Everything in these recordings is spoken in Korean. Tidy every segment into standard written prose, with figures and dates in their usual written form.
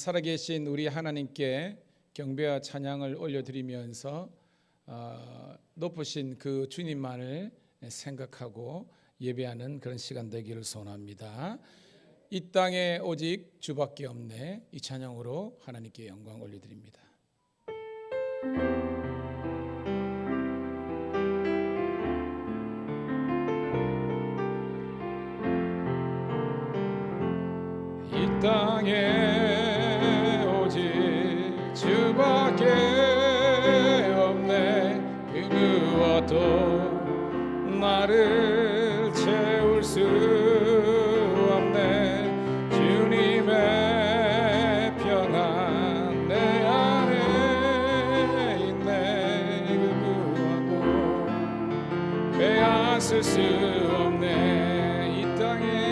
살아계신 우리 하나님께 경배와 찬양을 올려드리면서 높으신 그 주님만을 생각하고 예배하는 그런 시간 되기를 소원합니다. 이 땅에 오직 주밖에 없네. 이 찬양으로 하나님께 영광 올려드립니다. 이 땅에 주밖에 없네. 그 무엇도 나를 채울 수 없네. 주님의 평안 내 안에 있네. 그 무엇도 빼앗을 수 없네. 이 땅에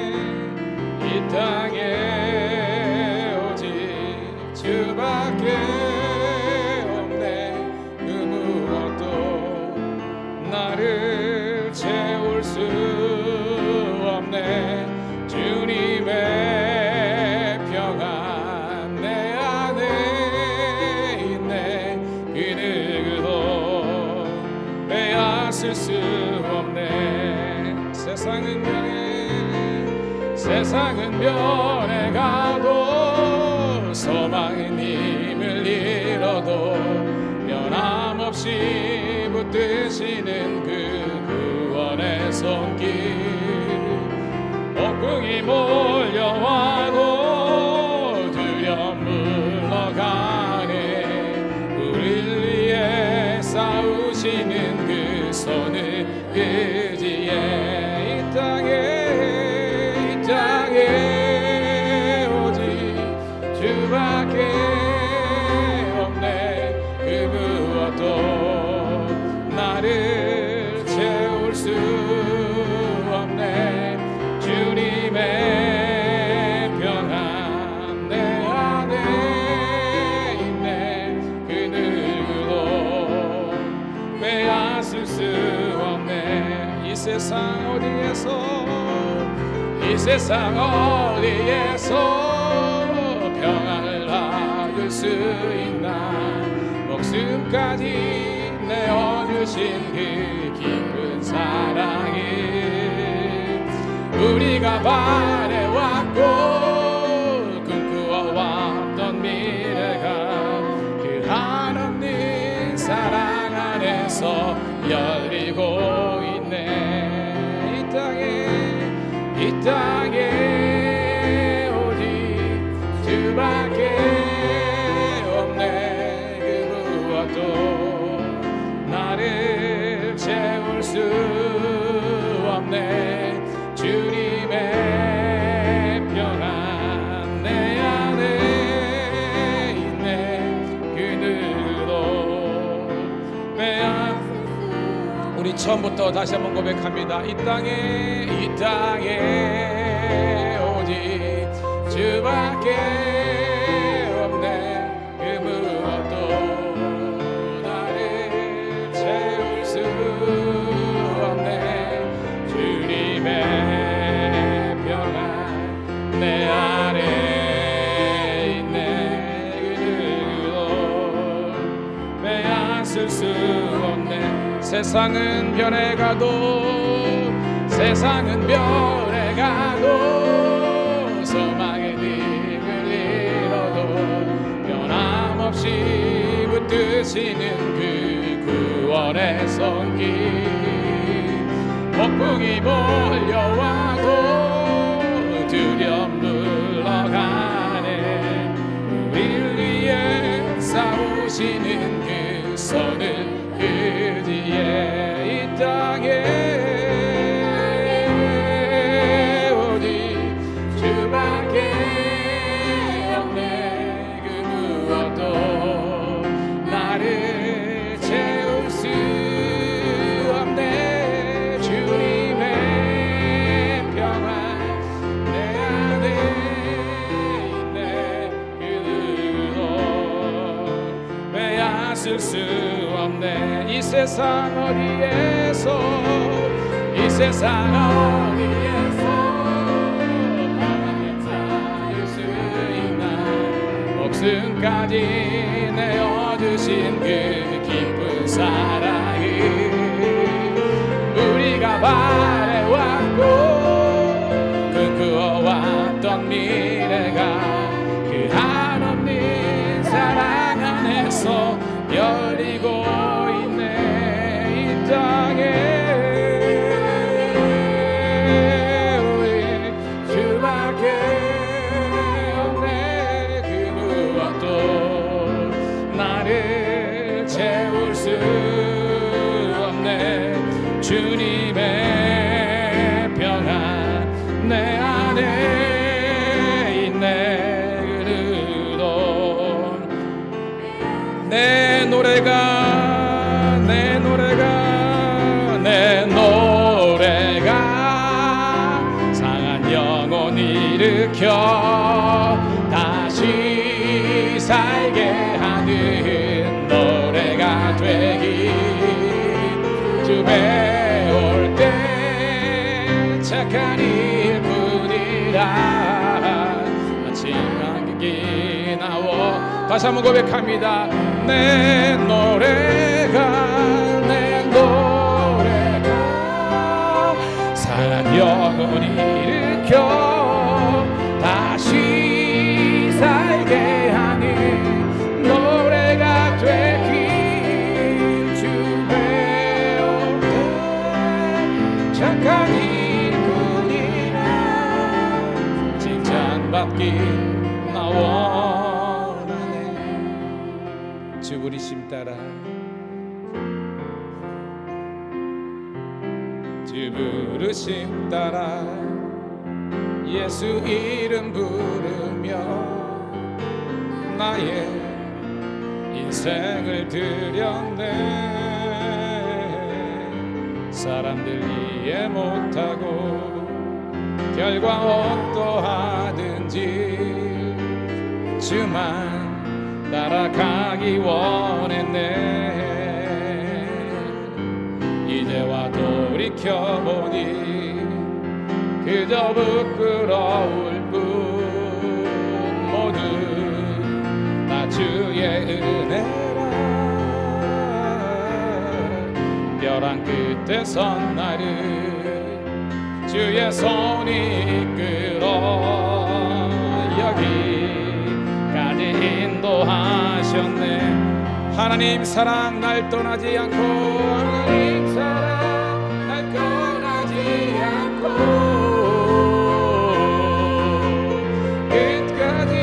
오직 주밖에 나를 채울 수 없네. 주님의 평안 내 안에 있네. 그 누구도 빼앗을 수 없네. 세상은 변해가도 소망은 힘을 잃어도 변함없이 붙드시는 그 구원의 손길. 폭풍이 몰려와도 두려움 물러가네. 우릴 위해 싸우시는 그 손을 의지해. 이 땅에 오직 주밖에 없네. 그 무엇도 나를 채울 수 없네. 주님의 평안 내 안에 있네. 그 누구도 빼앗을 수 없네. 이 세상 어디에서 평안을 얻을 수 있나. 목숨까지 내어주신 그 깊은 사랑이 우리가 바래왔고 꿈꾸어왔던 미래가 그 한없는 사랑 안에서 열리고 있네. 이 땅에 오직 주밖에 없네. 그 무엇도 나를 채울 수 없네. 주님의 평안 내 안에 있네. 그 누구도 빼앗을 수. 우리 처음부터 다시 한번 고백합니다. 이 땅에 오직 주밖에 없네. 그 무엇도 나를 채울 수 없네. 주님의 평안 내 안에 있네. 그 누구도 빼앗을 수 없네. 세상은 변해가도 소망의 힘을 잃어도 변함없이 붙드시는 그 구원의 손길. 폭풍이 몰려와도 두려움 물러가네. 우릴 위해 싸우시는 그 손을 의지해. 이 땅에 오직 주밖에 없네. 그 무엇도 나를 채울 수 없네. 주님의 평안 내 안에 있네. 그 누구도 빼앗을 수 없네. 이 세상 어디에서 평안을 찾을 수 있나. 목숨까지 내어주신 그 깊은 사랑을 우리가 바래왔고 꿈꾸어왔던 미래가 그 한없는 사랑 안에서 열리고 있네. 이 땅에 우리 주밖에 없네. 그 무엇도 나를 채울 수 없네. 주님의 평안 내 안에 있네. 그르던 내 노래가 상한 영혼 일으켜 다시 살게 하는 노래가 되기. 주 배울 때 착한 일뿐이라 아침 안개기 나워. 다시 한번 고백합니다. 내 노래가 상한 영혼 일으켜 다시 살게 하는 노래가 되길. 주 배울 때 착한 일뿐이라 칭찬받기 나 원하네. 주 부르심 따라 주 부르심 따라 예수 이름 부르며 나의 인생을 드렸네. 사람들 이해 못하고 결과 어떠하든지 주만 따라가기 원했네. 이제와 돌이켜보니 그저 부끄러울 뿐 모두 다 주의 은혜라. 벼랑 끝에 선 나를 주의 손이 이끌어 여기까지 인도하셨네. 하나님 사랑 날 떠나지 않고 하나님 사랑 날 떠나지 않고 끝까지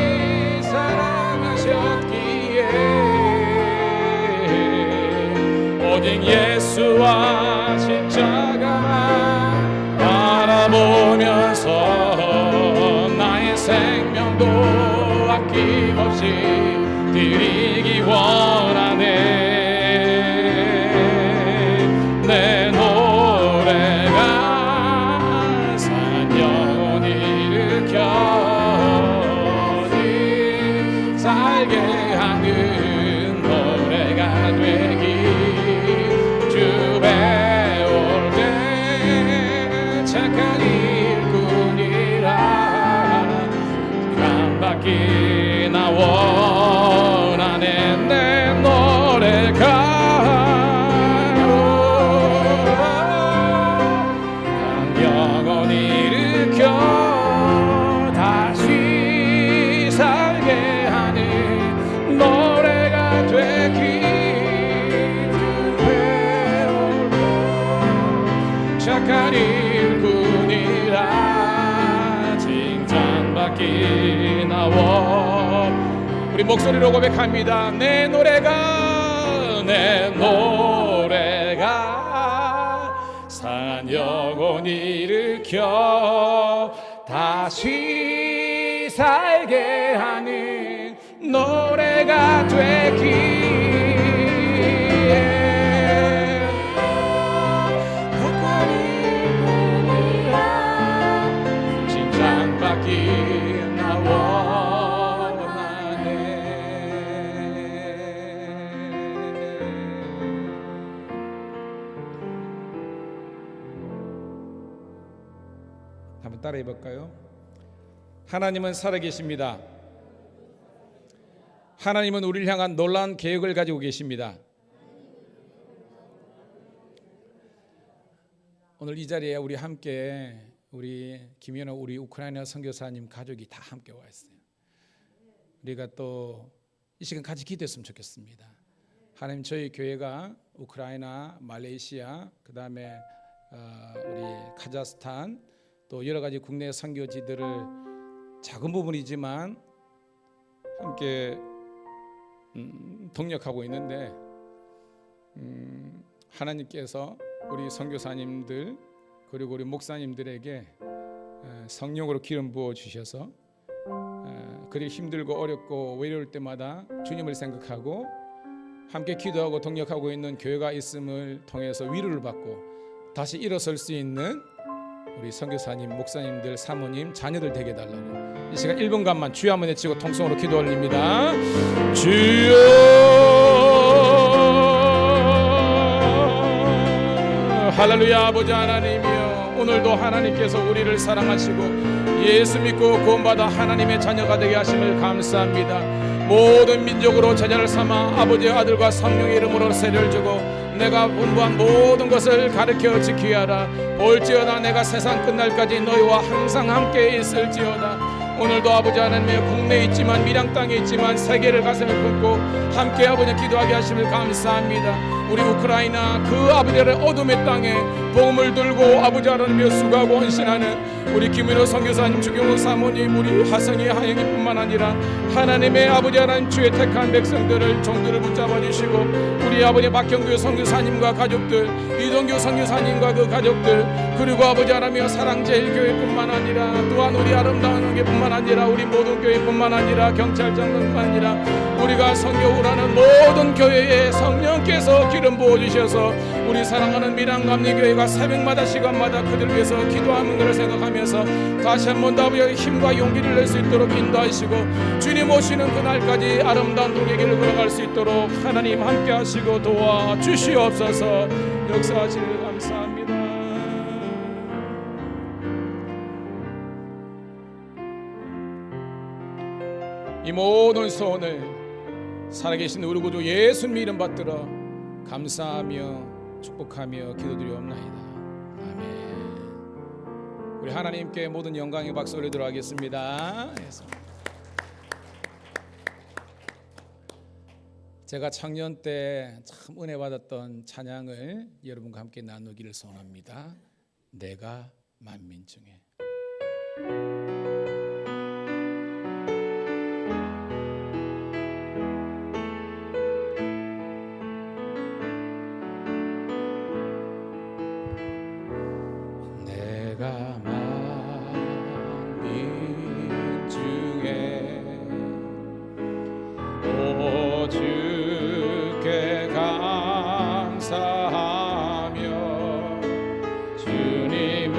사랑하셨기에 오직 예수와 십자가만 바라보면서 나의 생명도 아낌없이 드리기 원하네. 내 노래가 산 영혼 일으켜 살게 하는 노래가 되기. 주 배울 때 착한 일꾼이라 감받기 나와 내 노래가 영혼 일으켜 다시 살게 하는 노래가 되기. 착한 일꾼이라 칭찬받기 나와. 우리 목소리로 고백합니다. 내 노래가 상한 영혼 일으켜 다시 살게 하는 노래가 되기에 칭찬받기 나와 한번 따라해 볼까요? 하나님은 살아계십니다. 하나님은 우리를 향한 놀라운 계획을 가지고 계십니다. 오늘 이 자리에 우리 함께 우리 김연아 우리 우크라이나 선교사님 가족이 다 함께 와 있어요. 우리가 또 이 시간 같이 기도했으면 좋겠습니다. 하나님, 저희 교회가 우크라이나, 말레이시아, 그 다음에 우리 카자흐스탄 또 여러 가지 국내 선교지들을 작은 부분이지만 함께 동력하고 있는데 하나님께서 우리 선교사님들 그리고 우리 목사님들에게 성령으로 기름 부어 주셔서 그리 힘들고 어렵고 외로울 때마다 주님을 생각하고 함께 기도하고 동력하고 있는 교회가 있음을 통해서 위로를 받고 다시 일어설 수 있는 우리 선교사님, 목사님들, 사모님, 자녀들 되게 달라고 이 시간 1분간만 주여 한번 외치고 통성으로 기도 올립니다. 주여 할렐루야. 아버지 하나님이여, 오늘도 하나님께서 우리를 사랑하시고 예수 믿고 구원받아 하나님의 자녀가 되게 하심을 감사합니다. 모든 민족으로 제자를 삼아 아버지의 아들과 성령의 이름으로 세례를 주고 내가 분부한 모든 것을 가르쳐 지키게 하라. 볼지어다 내가 세상 끝날까지 너희와 항상 함께 있을지어다. 오늘도 아버지 하나님의 국내에 있지만 밀양 땅에 있지만 세계를 가슴에 품고 함께 아버지 기도하게 하심을 감사합니다. 우리 우크라이나 그 아버지의 어둠의 땅에 복음을 들고 아버지 하나님의 수고하고 헌신하는 우리 김윤호 선교사님, 주경호 사모님, 우리 화성이 하영이뿐만 아니라 하나님의 아버지 하나님 주의 택한 백성들을 종들을 붙잡아 주시고 우리 아버지 박경규 선교사님과 가족들, 이동규 선교사님과 그 가족들, 그리고 아버지 하나님의 사랑제일교회뿐만 아니라 또한 우리 아름다운 교회뿐만 아니라 우리 모든 교회뿐만 아니라 경찰청뿐만 아니라 우리가 선교우라는 모든 교회에 성령께서 기름 부어주셔서 우리 사랑하는 밀양감리교회가 새벽마다 시간마다 그들 위해서 기도하는 것을 생각하면서 다시 한번 더 힘과 용기를 낼 수 있도록 인도하시고 주님 오시는 그날까지 아름다운 동의 길을 걸어갈 수 있도록 하나님 함께 하시고 도와주시옵소서. 역사하시길 감사합니다. 이 모든 소원을 살아계신 우리 구주 예수님 이름 받들어 감사하며 축복하며 기도드리옵나이다. 아멘. 우리 하나님께 모든 영광의 박수 올리도록 하겠습니다. 제가 청년 때 참 은혜 받았던 찬양을 여러분과 함께 나누기를 소원합니다. 내가 만민 중에. 내가 만민 중에 오 주께 감사하며 주님을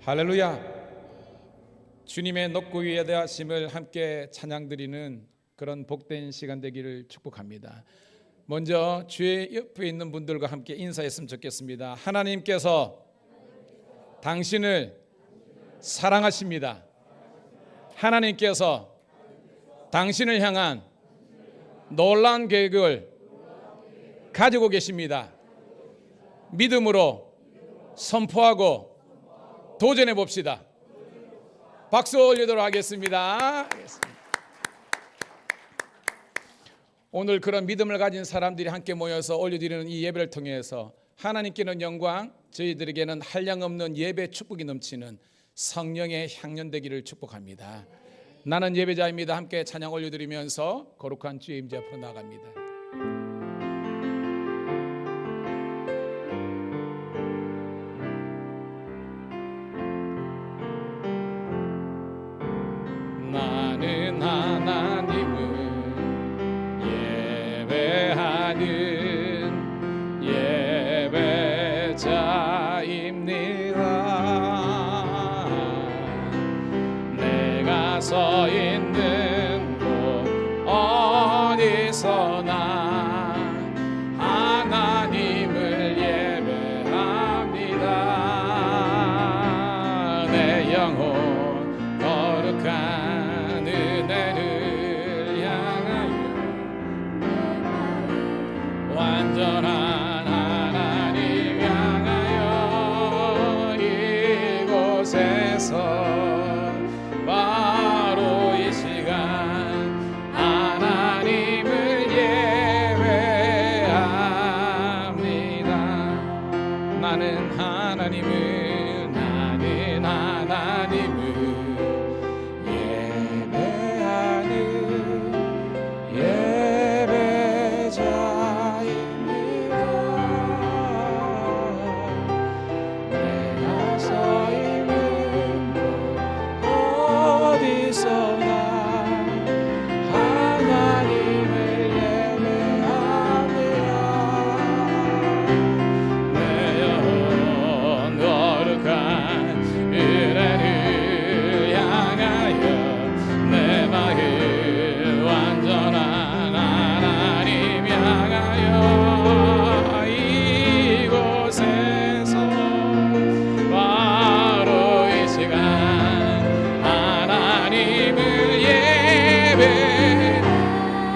할렐루야. 주님의 높고 위대하심을 함께 찬양드리는 그런 복된 시간 되기를 축복합니다. 먼저 주의 옆에 있는 분들과 함께 인사했으면 좋겠습니다. 하나님께서 당신을 사랑하십니다. 하나님께서 당신을 향한 놀라운 계획을 가지고 계십니다. 믿음으로 선포하고 도전해 봅시다. 박수 올리도록 하겠습니다. 오늘 그런 믿음을 가진 사람들이 함께 모여서 올려드리는 이 예배를 통해서 하나님께는 영광, 저희들에게는 한량없는 예배 축복이 넘치는 성령의 향연되기를 축복합니다. 나는 예배자입니다. 함께 찬양 올려드리면서 거룩한 주의 임재 앞으로 나아갑니다. 나는 하나님을 예배하는 예배자입니다. 내가 서 있는 곳 어디서나 하나님을 예배합니다. 내 영혼 거룩한 은혜를 향하여 완전한 하나님 향하여 이곳에서 바로 이 시간 하나님을 예배합니다. 나는 하나님을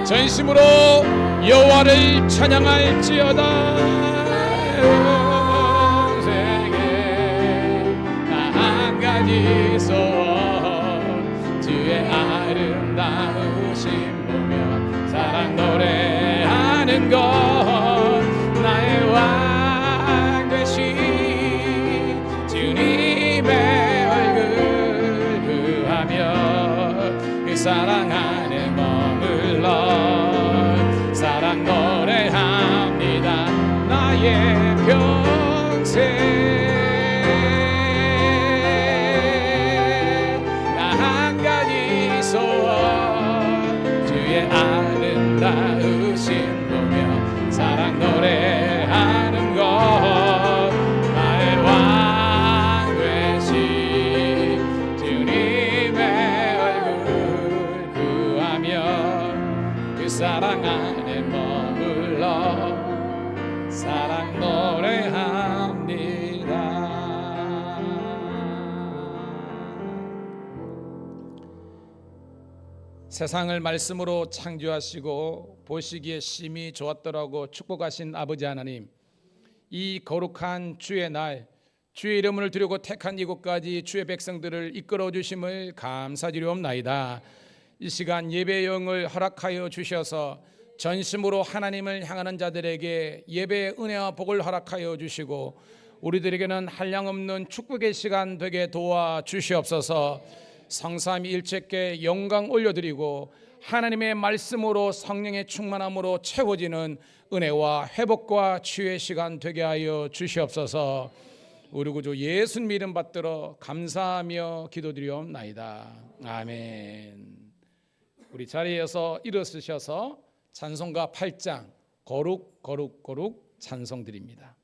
전심으로 여호와를 찬양할지어다. 온 세계 나 한 가지 소원 주의 아름다우심 보며 사랑 노래하는 것 나의 왕 되신 주님의 얼굴 구하며 그 사랑 안에 머물러 사랑 노래합니다. 나의 평생 나 한 가지 소원 주의 아름다우심 보며 사랑 노래하는 것 나의 왕 되신 주님의 얼굴 구하며 그 사랑 안에 머물러 사랑 노래합니다. 세상을 말씀으로 창조하시고 보시기에 심히 좋았더라고 축복하신 아버지 하나님, 이 거룩한 주의 날 주의 이름을 두려고 택한 이곳까지 주의 백성들을 이끌어 주심을 감사드리옵나이다. 이 시간 예배의 영을 허락하여 주셔서 전심으로 하나님을 향하는 자들에게 예배의 은혜와 복을 허락하여 주시고 우리들에게는 한량없는 축복의 시간 되게 도와 주시옵소서. 성삼위일체께 영광 올려드리고 하나님의 말씀으로 성령의 충만함으로 채워지는 은혜와 회복과 치유의 시간 되게 하여 주시옵소서. 우리 구주 예수님 이름 받들어 감사하며 기도드리옵나이다. 아멘. 우리 자리에서 일어서셔서 찬송가 8장 거룩 거룩 거룩 찬송 드립니다.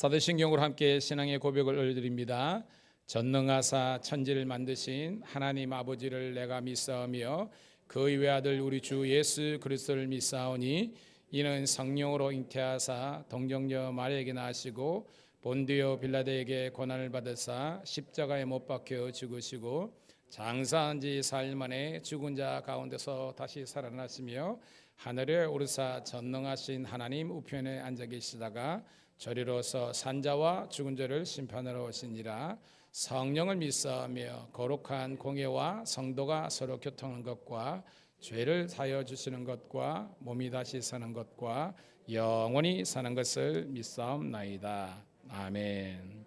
사도신경으로 함께 신앙의 고백을 올려드립니다. 전능하사 천지를 만드신 하나님 아버지를 내가 믿사오며 그의 외아들 우리 주 예수 그리스도를 믿사오니 이는 성령으로 잉태하사 동정녀 마리아에게 나시고 본디오 빌라도에게 고난을 받으사 십자가에 못 박혀 죽으시고 장사한 지 4일 만에 죽은 자 가운데서 다시 살아나시며 하늘에 오르사 전능하신 하나님 우편에 앉아 계시다가 저리로서 산자와 죽은 자를 심판하러 오시니라. 성령을 믿사오며 거룩한 공예와 성도가 서로 교통하는 것과 죄를 사하여 주시는 것과 몸이 다시 사는 것과 영원히 사는 것을 믿사옵나이다. 아멘.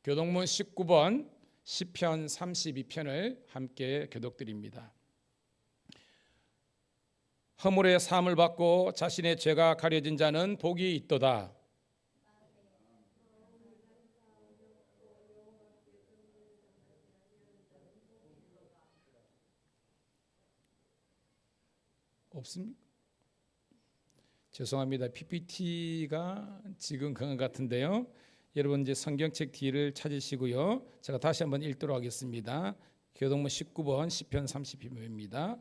교동문 19번 시편 32편을 함께 교독드립니다. 허물의 사함을 받고 자신의 죄가 가려진 자는 복이 있도다. 없습니까? 죄송합니다. PPT가 지금 그런 것 같은데요. 여러분 이제 성경책 뒤를 찾으시고요. 제가 다시 한번 읽도록 하겠습니다. 교동문 19번 시편 32편입니다.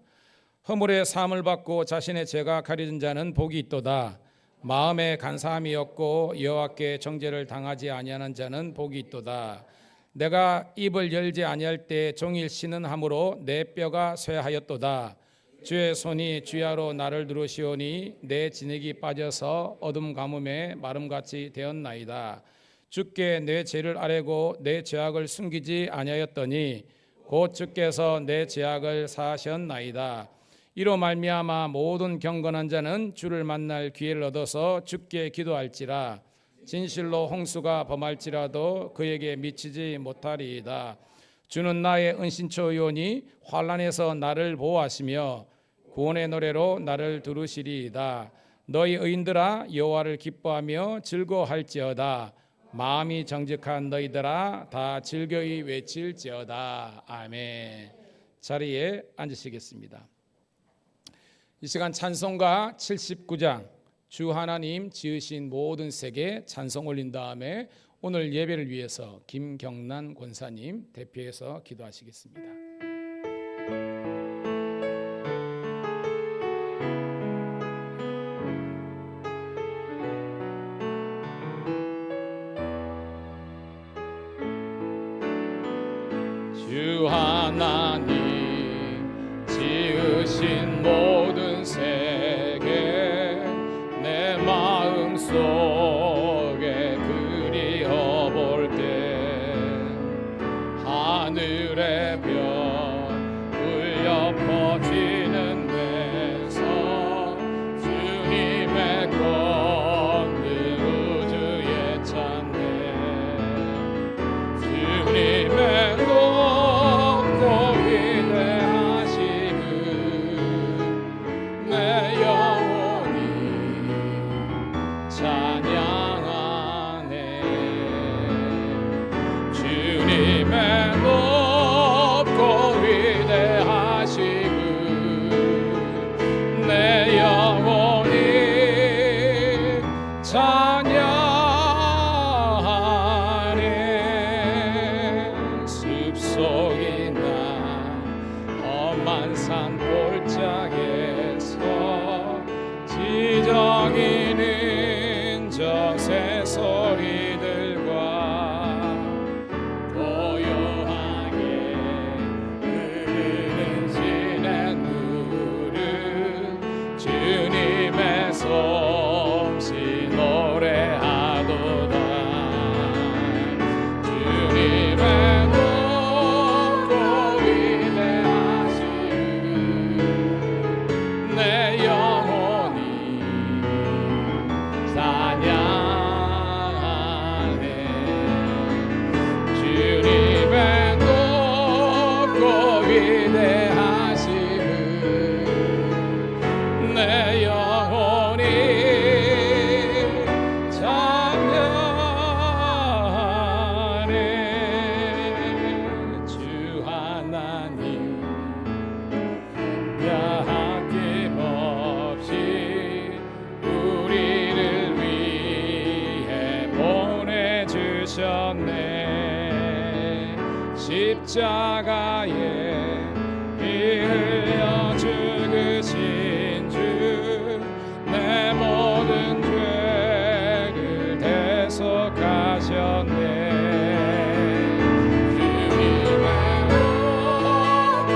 허물의 사함을 받고 자신의 죄가 가려진 자는 복이 있도다. 마음에 간사함이 없고 여호와께 정죄를 당하지 아니하는 자는 복이 있도다. 내가 입을 열지 아니할 때 종일 쉬는 함으로 내 뼈가 쇠하였도다. 주의 손이 주야로 나를 누르시오니 내 진액이 빠져서 어둠 가뭄에 마름같이 되었나이다. 주께 내 죄를 아뢰고 내 죄악을 숨기지 아니하였더니 곧 주께서 내 죄악을 사하셨나이다. 이로 말미암아 모든 경건한 자는 주를 만날 기회를 얻어서 주께 기도할지라. 진실로 홍수가 범할지라도 그에게 미치지 못하리이다. 주는 나의 은신처요니 환난에서 나를 보호하시며 구원의 노래로 나를 두르시리이다. 너희 의인들아 여호와를 기뻐하며 즐거워할지어다. 마음이 정직한 너희들아 다 즐거이 외칠지어다. 아멘. 자리에 앉으시겠습니다. 이 시간 찬송가 79장 주 하나님 지으신 모든 세계 찬송 올린 다음에 오늘 예배를 위해서 김경란 권사님 대표해서 기도하시겠습니다. 주 하나님 지으신 모든 세계 내 마음 속에 그리워볼 때 하늘의 별 울려 퍼지는 데서 주님의 권능 우주에 찬네 주님의 높고 위대하심을 내 영혼이 찬양하네 주님의 높고 위대하심을 내 영혼이 찬양하네 숲속이나 험한 산 골짜기에서 지저귀는 저 새소리들과 고요하게 흐르는 시냇물은 주님의 솜씨 노래하도다 주님의 높고 위대하심을 내 영혼이 찬양하네 주님의 높고 위대하심을 내 영혼이 찬양하네 주 하나님 아낌없이 우리를 위해 보내주셨네 십자가에 피 흘려 죽으신 주 내 모든 죄를 대속하셨네 주님의 높고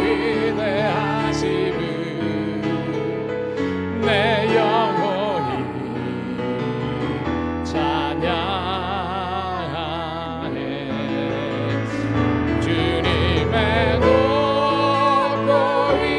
위대하심을 내 영혼이 찬양하네 주님의 높고 위대하심을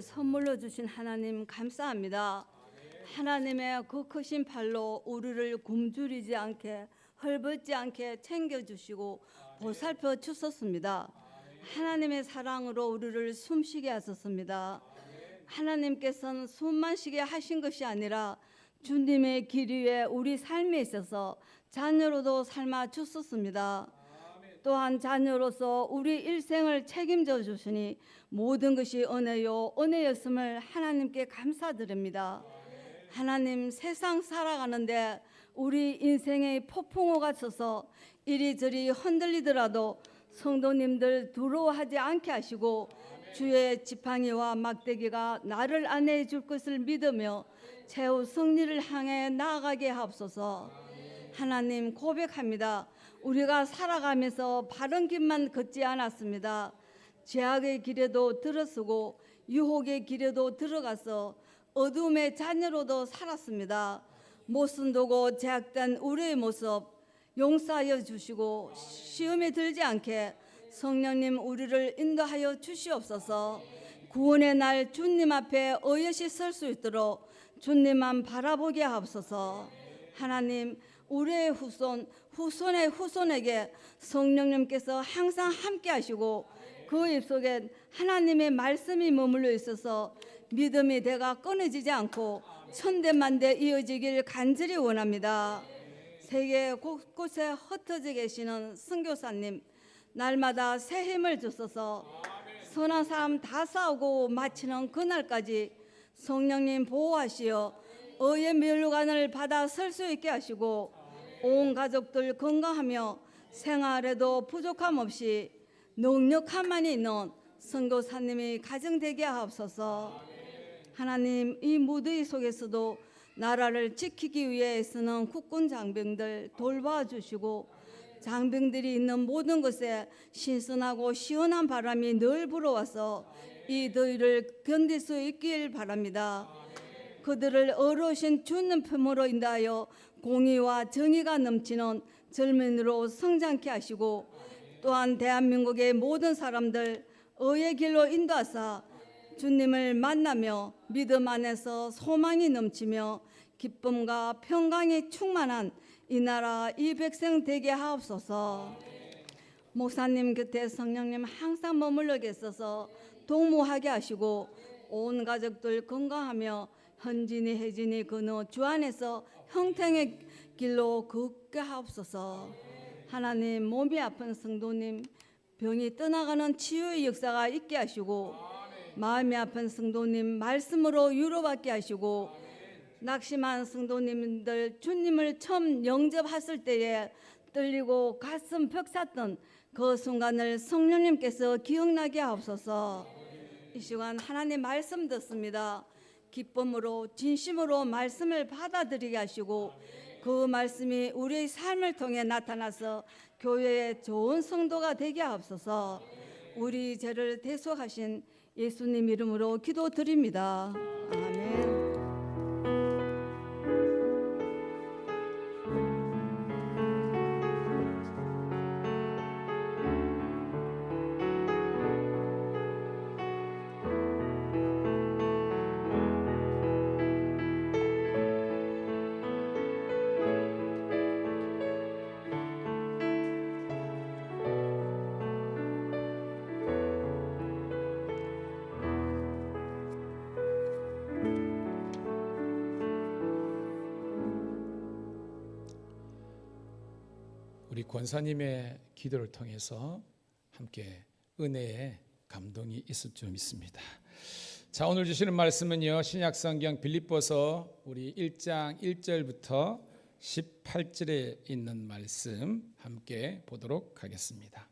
우리에게 선물로 주신 하나님 감사합니다. 하나님의 그 크신 팔로 우리를 굶주리지 않게 헐벗지 않게 챙겨주시고 보살펴 주셨습니다. 하나님의 사랑으로 우리를 숨쉬게 하셨습니다. 하나님께서는 숨만 쉬게 하신 것이 아니라 주님의 길 위에 우리 삶에 있어서 자녀로도 삶아 주셨습니다. 또한 자녀로서 우리 일생을 책임져 주시니 모든 것이 은혜요 은혜였음을 하나님께 감사드립니다. 하나님, 세상 살아가는데 우리 인생의 폭풍우가 쳐서 이리저리 흔들리더라도 성도님들 두려워하지 않게 하시고 주의 지팡이와 막대기가 나를 안내해 줄 것을 믿으며 최후 승리를 향해 나아가게 하옵소서. 하나님, 고백합니다. 우리가 살아가면서 바른 길만 걷지 않았습니다. 죄악의 길에도 들어서고 유혹의 길에도 들어가서 어둠의 자녀로도 살았습니다. 못은 두고 제약된 우리의 모습 용서하여 주시고 시험에 들지 않게 성령님 우리를 인도하여 주시옵소서. 구원의 날 주님 앞에 어여시 설 수 있도록 주님만 바라보게 하옵소서. 하나님, 우리의 후손의 후손에게 성령님께서 항상 함께 하시고 그 입속에 하나님의 말씀이 머물러 있어서 믿음이 대가 끊어지지 않고 천대만대 이어지길 간절히 원합니다. 세계 곳곳에 흩어져 계시는 선교사님, 날마다 새 힘을 주셔서 선한 사람 다 싸우고 마치는 그날까지 성령님 보호하시어 의의 멸류관을 받아 설 수 있게 하시고 온 가족들 건강하며 생활에도 부족함 없이 넉넉함만이 있는 선교사님이 가정되게 하옵소서. 하나님, 이 무더위 속에서도 나라를 지키기 위해 애쓰는 국군 장병들 돌봐주시고 장병들이 있는 모든 곳에 신선하고 시원한 바람이 늘 불어와서 이 더위를 견딜 수 있길 바랍니다. 그들을 어려우신 주님 품으로 인하여 공의와 정의가 넘치는 젊은이로 성장케 하시고 또한 대한민국의 모든 사람들 의의 길로 인도하사 주님을 만나며 믿음 안에서 소망이 넘치며 기쁨과 평강이 충만한 이 나라 이 백성 되게 하옵소서. 목사님 곁에 성령님 항상 머물러 계셔서 동무하게 하시고 온 가족들 건강하며 현진이 혜진이 그노 주 안에서 형통의 길로 걷게 하옵소서. 하나님, 몸이 아픈 성도님 병이 떠나가는 치유의 역사가 있게 하시고 마음이 아픈 성도님 말씀으로 위로받게 하시고 낙심한 성도님들 주님을 처음 영접했을 때에 떨리고 가슴 벅찼던 그 순간을 성령님께서 기억나게 하옵소서. 이 시간 하나님 말씀 듣습니다. 기쁨으로 진심으로 말씀을 받아들이게 하시고 그 말씀이 우리의 삶을 통해 나타나서 교회의 좋은 성도가 되게 하옵소서. 우리 죄를 대속하신 예수님 이름으로 기도드립니다. 아멘. 우리 권사님의 기도를 통해서 함께 은혜의 감동이 있을 줄 믿습니다. 자, 오늘 주시는 말씀은요, 신약성경 빌립보서 우리 1장 1절부터 18절에 있는 말씀 함께 보도록 하겠습니다.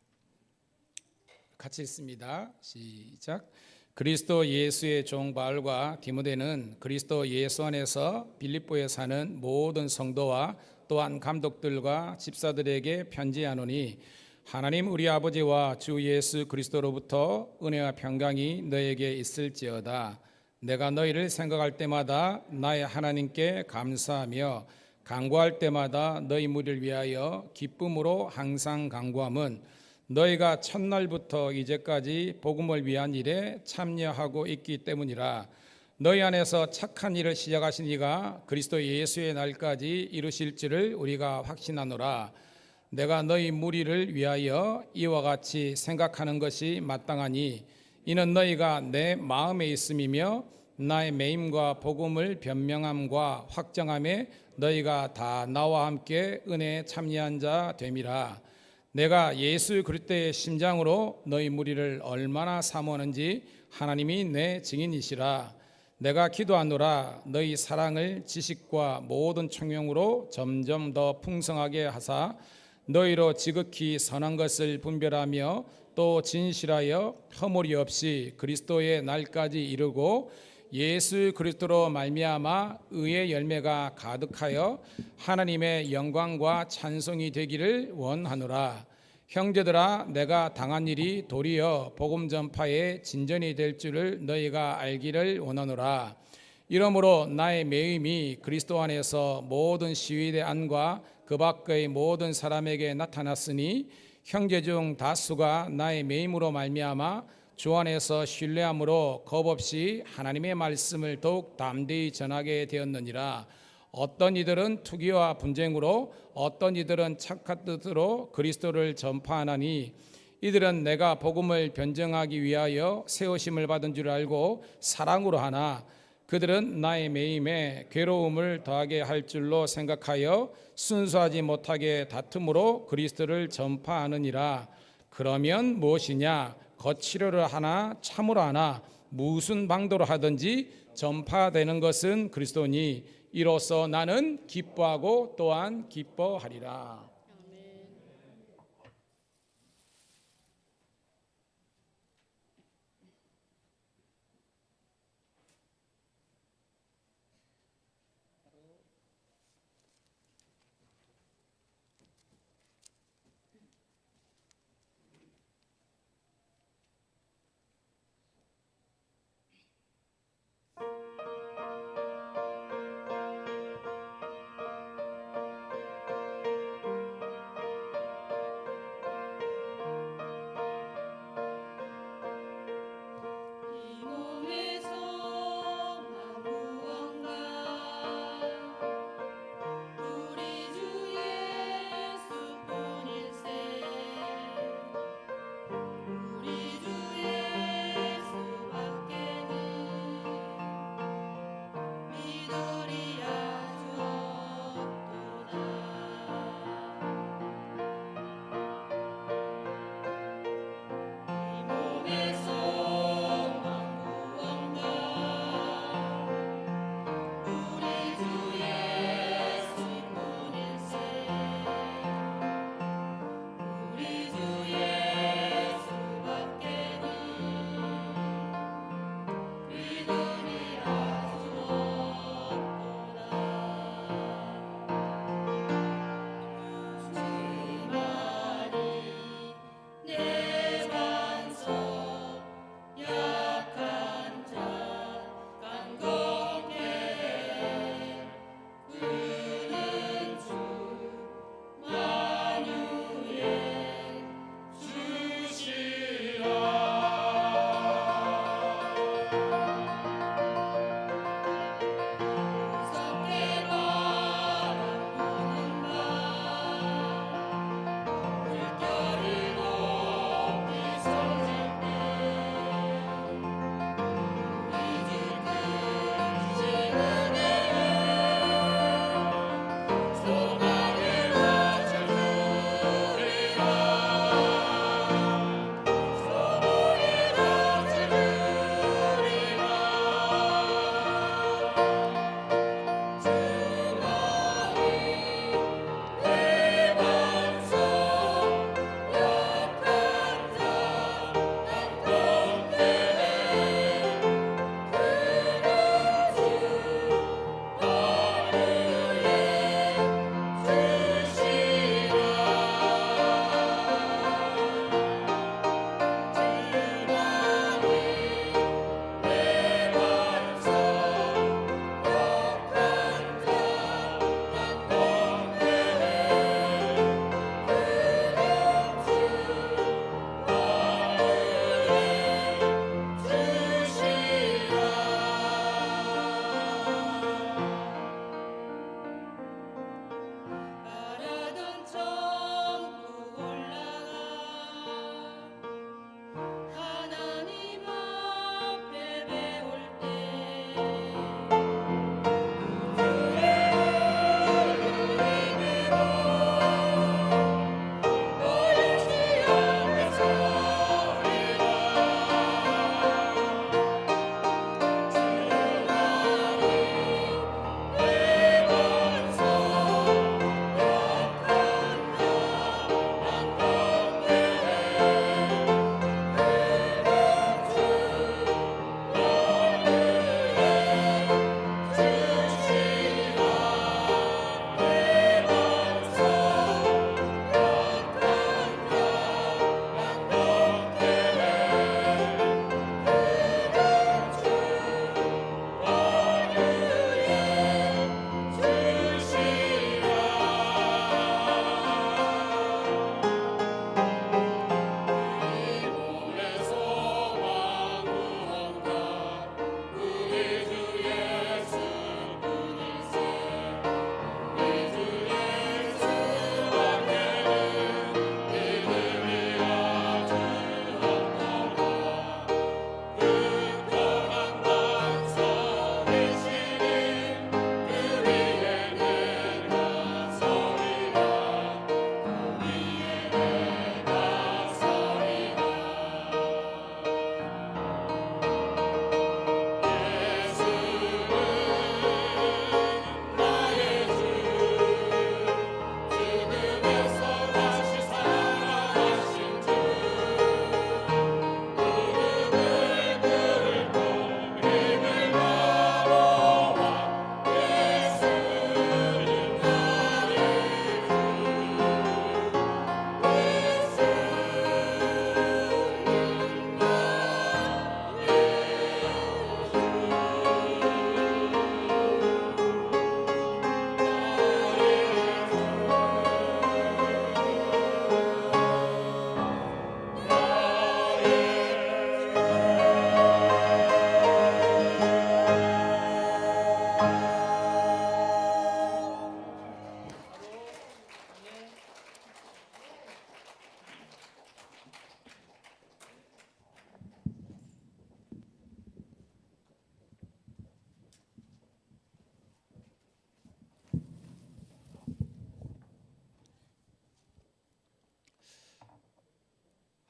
같이 읽습니다. 시작. 그리스도 예수의 종 바울과 디모데는 그리스도 예수 안에서 빌립보에 사는 모든 성도와 또한 감독들과 집사들에게 편지하노니 하나님 우리 아버지와 주 예수 그리스도로부터 은혜와 평강이 너에게 있을지어다. 내가 너희를 생각할 때마다 나의 하나님께 감사하며 간구할 때마다 너희 무리를 위하여 기쁨으로 항상 간구함은 너희가 첫날부터 이제까지 복음을 위한 일에 참여하고 있기 때문이라. 너희 안에서 착한 일을 시작하신 이가 그리스도 예수의 날까지 이루실 줄을 우리가 확신하노라. 내가 너희 무리를 위하여 이와 같이 생각하는 것이 마땅하니 이는 너희가 내 마음에 있음이며 나의 매임과 복음을 변명함과 확정함에 너희가 다 나와 함께 은혜에 참여한 자 됨이라. 내가 예수 그리스도의 심장으로 너희 무리를 얼마나 사모하는지 하나님이 내 증인이시라. 내가 기도하노라. 너희 사랑을 지식과 모든 총명으로 점점 더 풍성하게 하사 너희로 지극히 선한 것을 분별하며 또 진실하여 허물이 없이 그리스도의 날까지 이르고 예수 그리스도로 말미암아 의의 열매가 가득하여 하나님의 영광과 찬송이 되기를 원하노라. 형제들아, 내가 당한 일이 도리어 복음 전파의 진전이 될 줄을 너희가 알기를 원하노라. 이러므로 나의 매임이 그리스도 안에서 모든 시위대 안과 그 밖의 모든 사람에게 나타났으니 형제 중 다수가 나의 매임으로 말미암아 주 안에서 신뢰함으로 겁없이 하나님의 말씀을 더욱 담대히 전하게 되었느니라. 어떤 이들은 투기와 분쟁으로 어떤 이들은 착한 뜻으로 그리스도를 전파하나니 이들은 내가 복음을 변증하기 위하여 세우심을 받은 줄 알고 사랑으로 하나 그들은 나의 매임에 괴로움을 더하게 할 줄로 생각하여 순수하지 못하게 다툼으로 그리스도를 전파하느니라. 그러면 무엇이냐? 거칠어를 하나 참으로 하나 무슨 방도로 하든지 전파되는 것은 그리스도니 이로써 나는 기뻐하고 또한 기뻐하리라.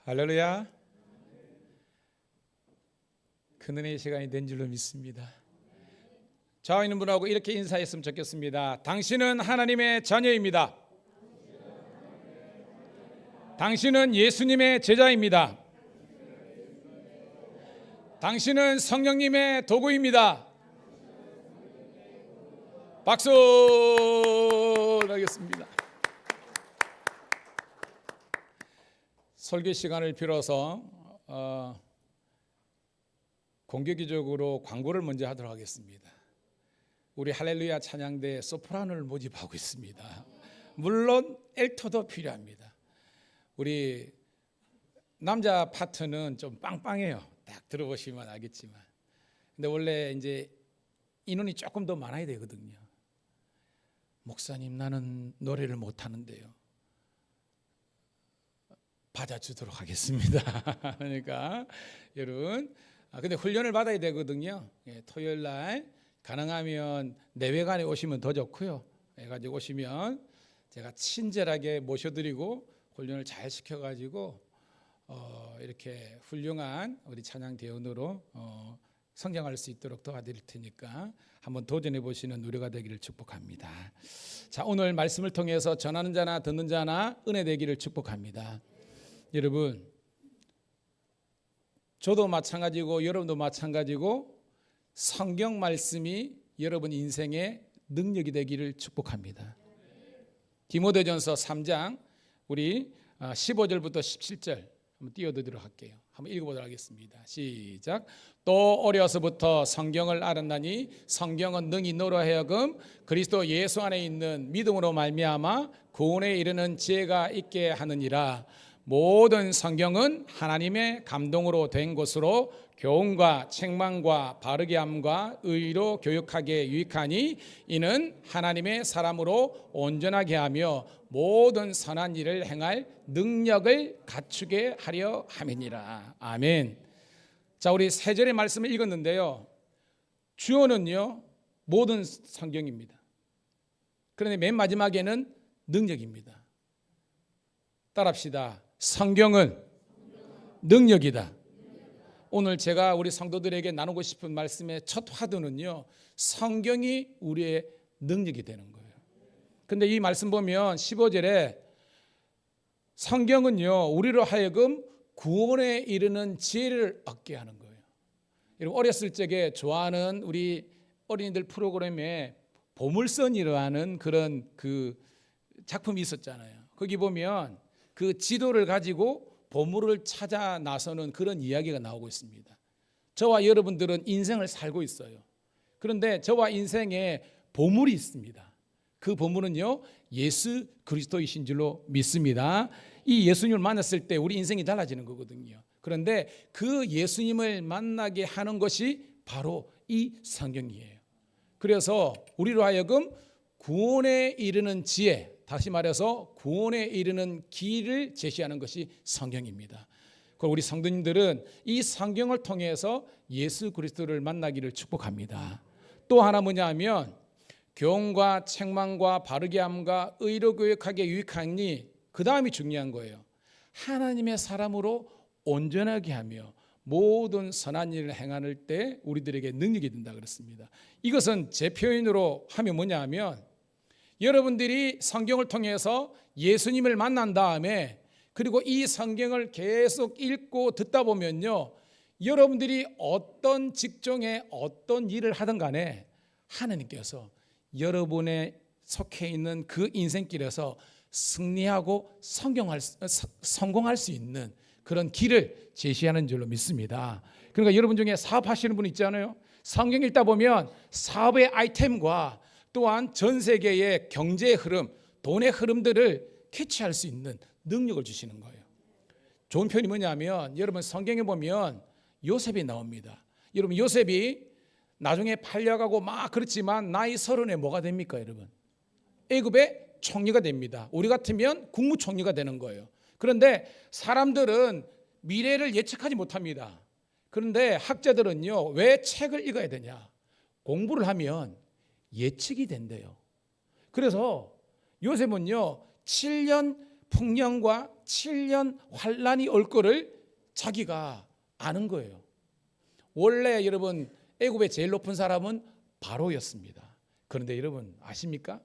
할렐루야. 큰 은혜의 시간이 된 줄로 믿습니다. 좌우 있는 분하고 이렇게 인사했으면 좋겠습니다. 당신은 하나님의 자녀입니다. 당신은 예수님의 제자입니다. 당신은 성령님의 도구입니다. 박수 드리겠습니다. 설교 시간을 빌어서 공개적으로 광고를 먼저 하도록 하겠습니다. 우리 할렐루야 찬양대 소프라노를 모집하고 있습니다. 물론 엘토도 필요합니다. 우리 남자 파트는 좀 빵빵해요. 딱 들어보시면 알겠지만, 근데 원래 이제 인원이 조금 더 많아야 되거든요. 목사님, 나는 노래를 못 하는데요. 받아주도록 하겠습니다. 그러니까 여러분, 근데 훈련을 받아야 되거든요. 토요일 날 가능하면 내외간에 오시면 더 좋고요. 해가지고 오시면 제가 친절하게 모셔드리고 훈련을 잘 시켜가지고 이렇게 훌륭한 우리 찬양 대원으로 성장할 수 있도록 도와드릴 테니까 한번 도전해 보시는 우리가 되기를 축복합니다. 자, 오늘 말씀을 통해서 전하는 자나 듣는 자나 은혜 되기를 축복합니다. 여러분, 저도 마찬가지고 여러분도 마찬가지고 성경 말씀이 여러분 인생의 능력이 되기를 축복합니다. 디모데전서 3장 우리 15절부터 17절 한번 띄워드리도록 할게요. 한번 읽어보도록 하겠습니다. 시작. 또 어려서부터 성경을 알았나니 성경은 능히 너로 하여금 그리스도 예수 안에 있는 믿음으로 말미암아 구원에 이르는 지혜가 있게 하느니라. 모든 성경은 하나님의 감동으로 된 것으로 교훈과 책망과 바르게 함과 의로 교육하게 유익하니 이는 하나님의 사람으로 온전하게 하며 모든 선한 일을 행할 능력을 갖추게 하려 함이니라. 아멘. 자, 우리 세 절의 말씀을 읽었는데요. 주어는요, 모든 성경입니다. 그런데 맨 마지막에는 능력입니다. 따라합시다. 성경은 능력이다. 오늘 제가 우리 성도들에게 나누고 싶은 말씀의 첫 화두는요, 성경이 우리의 능력이 되는 거예요. 근데 이 말씀 보면 15절에 성경은요, 우리로 하여금 구원에 이르는 지혜를 얻게 하는 거예요. 여러분, 어렸을 적에 좋아하는 우리 어린이들 프로그램에 보물선이라는 그런 그 작품이 있었잖아요. 거기 보면 그 지도를 가지고 보물을 찾아 나서는 그런 이야기가 나오고 있습니다. 저와 여러분들은 인생을 살고 있어요. 그런데 저와 인생에 보물이 있습니다. 그 보물은요, 예수 그리스도이신 줄로 믿습니다. 이 예수님을 만났을 때 우리 인생이 달라지는 거거든요. 그런데 그 예수님을 만나게 하는 것이 바로 이 성경이에요. 그래서 우리로 하여금 구원에 이르는 지혜, 다시 말해서 구원에 이르는 길을 제시하는 것이 성경입니다. 그리고 우리 성도님들은 이 성경을 통해서 예수 그리스도를 만나기를 축복합니다. 또 하나 뭐냐 하면 교훈과 책망과 바르게 함과 의로 교육하게 유익하니 그 다음이 중요한 거예요. 하나님의 사람으로 온전하게 하며 모든 선한 일을 행할 때 우리들에게 능력이 된다 그랬습니다. 이것은 제 표현으로 하면 뭐냐 하면 여러분들이 성경을 통해서 예수님을 만난 다음에 그리고 이 성경을 계속 읽고 듣다 보면요, 여러분들이 어떤 직종에 어떤 일을 하든 간에 하나님께서 여러분의 속해 있는 그 인생길에서 승리하고 성공할 수 있는 그런 길을 제시하는 줄로 믿습니다. 그러니까 여러분 중에 사업하시는 분 있잖아요. 성경 읽다 보면 사업의 아이템과 또한 전 세계의 경제의 흐름, 돈의 흐름들을 캐치할 수 있는 능력을 주시는 거예요. 좋은 표현이 뭐냐면 여러분 성경에 보면 요셉이 나옵니다. 여러분 요셉이 나중에 팔려가고 막 그렇지만 나이 30에 뭐가 됩니까 여러분? 애굽의 총리가 됩니다. 우리 같으면 국무총리가 되는 거예요. 그런데 사람들은 미래를 예측하지 못합니다. 그런데 학자들은요, 왜 책을 읽어야 되냐? 공부를 하면 예측이 된대요. 그래서 요셉은요 7년 풍년과 7년 환란이 올 거를 자기가 아는 거예요. 원래 여러분 애굽의 제일 높은 사람은 바로였습니다. 그런데 여러분 아십니까?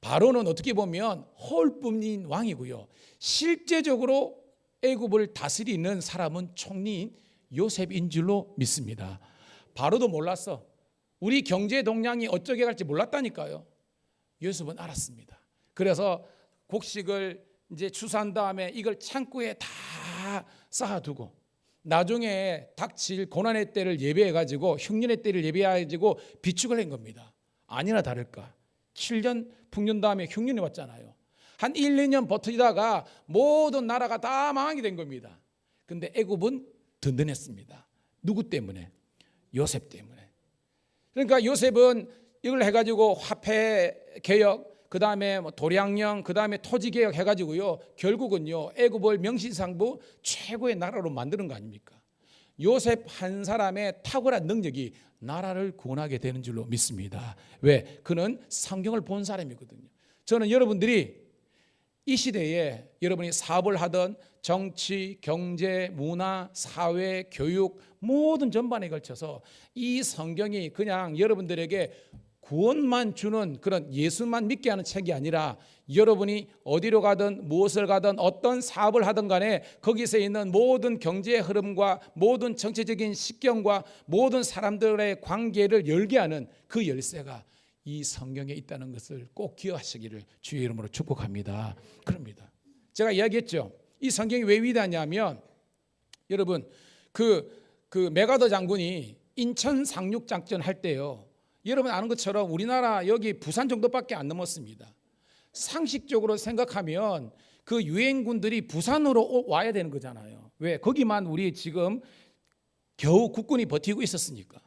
바로는 어떻게 보면 홀뿐인 왕이고요. 실제적으로 애굽을 다스리는 사람은 총리인 요셉인 줄로 믿습니다. 바로도 몰랐어. 우리 경제 동향이 어쩌게 갈지 몰랐다니까요. 요셉은 알았습니다. 그래서 곡식을 이제 추수한 다음에 이걸 창고에 다 쌓아두고 나중에 닥칠 고난의 때를 예배해 가지고 흉년의 때를 예배해 가지고 비축을 한 겁니다. 아니나 다를까 7년 풍년 다음에 흉년이 왔잖아요. 한 1, 2년 버티다가 모든 나라가 다 망하게 된 겁니다. 근데 애굽은 든든했습니다. 누구 때문에? 요셉 때문에. 그러니까 요셉은 이걸 해가지고 화폐 개혁, 그 다음에 도량령, 그 다음에 토지 개혁 해가지고요. 결국은요 애굽을 명실상부 최고의 나라로 만드는 거 아닙니까? 요셉 한 사람의 탁월한 능력이 나라를 구원하게 되는 줄로 믿습니다. 왜? 그는 성경을 본 사람이거든요. 저는 여러분들이 이 시대에 여러분이 사업을 하든 정치, 경제, 문화, 사회, 교육 모든 전반에 걸쳐서 이 성경이 그냥 여러분들에게 구원만 주는 그런 예수만 믿게 하는 책이 아니라 여러분이 어디로 가든 무엇을 가든 어떤 사업을 하든 간에 거기서 있는 모든 경제의 흐름과 모든 정치적인 식견과 모든 사람들의 관계를 열게 하는 그 열쇠가 이 성경에 있다는 것을 꼭 기억하시기를 주의 이름으로 축복합니다. 그럽니다. 제가 이야기했죠. 이 성경이 왜 위대하냐면 여러분 그 메가더 장군이 인천 상륙작전 할 때요. 여러분 아는 것처럼 우리나라 여기 부산 정도밖에 안 넘었습니다. 상식적으로 생각하면 그 유엔군들이 부산으로 와야 되는 거잖아요. 왜? 거기만 우리 지금 겨우 국군이 버티고 있었으니까.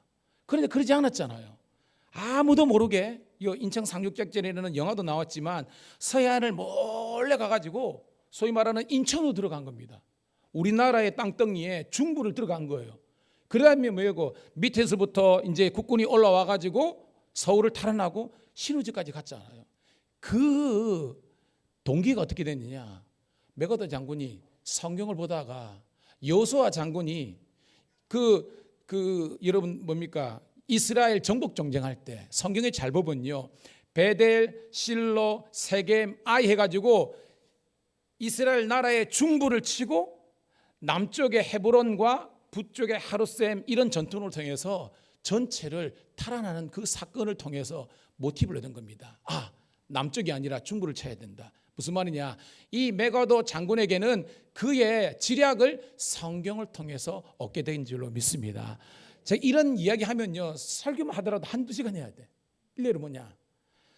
그런데 그러지 않았잖아요. 아무도 모르게 인천 상륙작전에는 영화도 나왔지만 서해안을 몰래 가가지고 소위 말하는 인천으로 들어간 겁니다. 우리나라의 땅덩이에 중부를 들어간 거예요. 그다음에 뭐고 밑에서부터 이제 국군이 올라와 가지고 서울을 탈환하고 신우지까지 갔잖아요. 그 동기가 어떻게 됐느냐? 메가더 장군이 성경을 보다가 여호수아 장군이 여러분 뭡니까? 이스라엘 정복 정쟁할 때 성경에 잘 보면요. 베델, 실로, 세겜, 아이 해가지고 이스라엘 나라의 중부를 치고 남쪽의 헤브론과 북쪽의 하루셈 이런 전투를 통해서 전체를 탈환하는 그 사건을 통해서 모티브를 얻은 겁니다. 아, 남쪽이 아니라 중부를 쳐야 된다. 무슨 말이냐? 이 메가더 장군에게는 그의 지략을 성경을 통해서 얻게 된 줄로 믿습니다. 제가 이런 이야기 하면요. 설교만 하더라도 한두 시간 해야 돼. 일례로 뭐냐?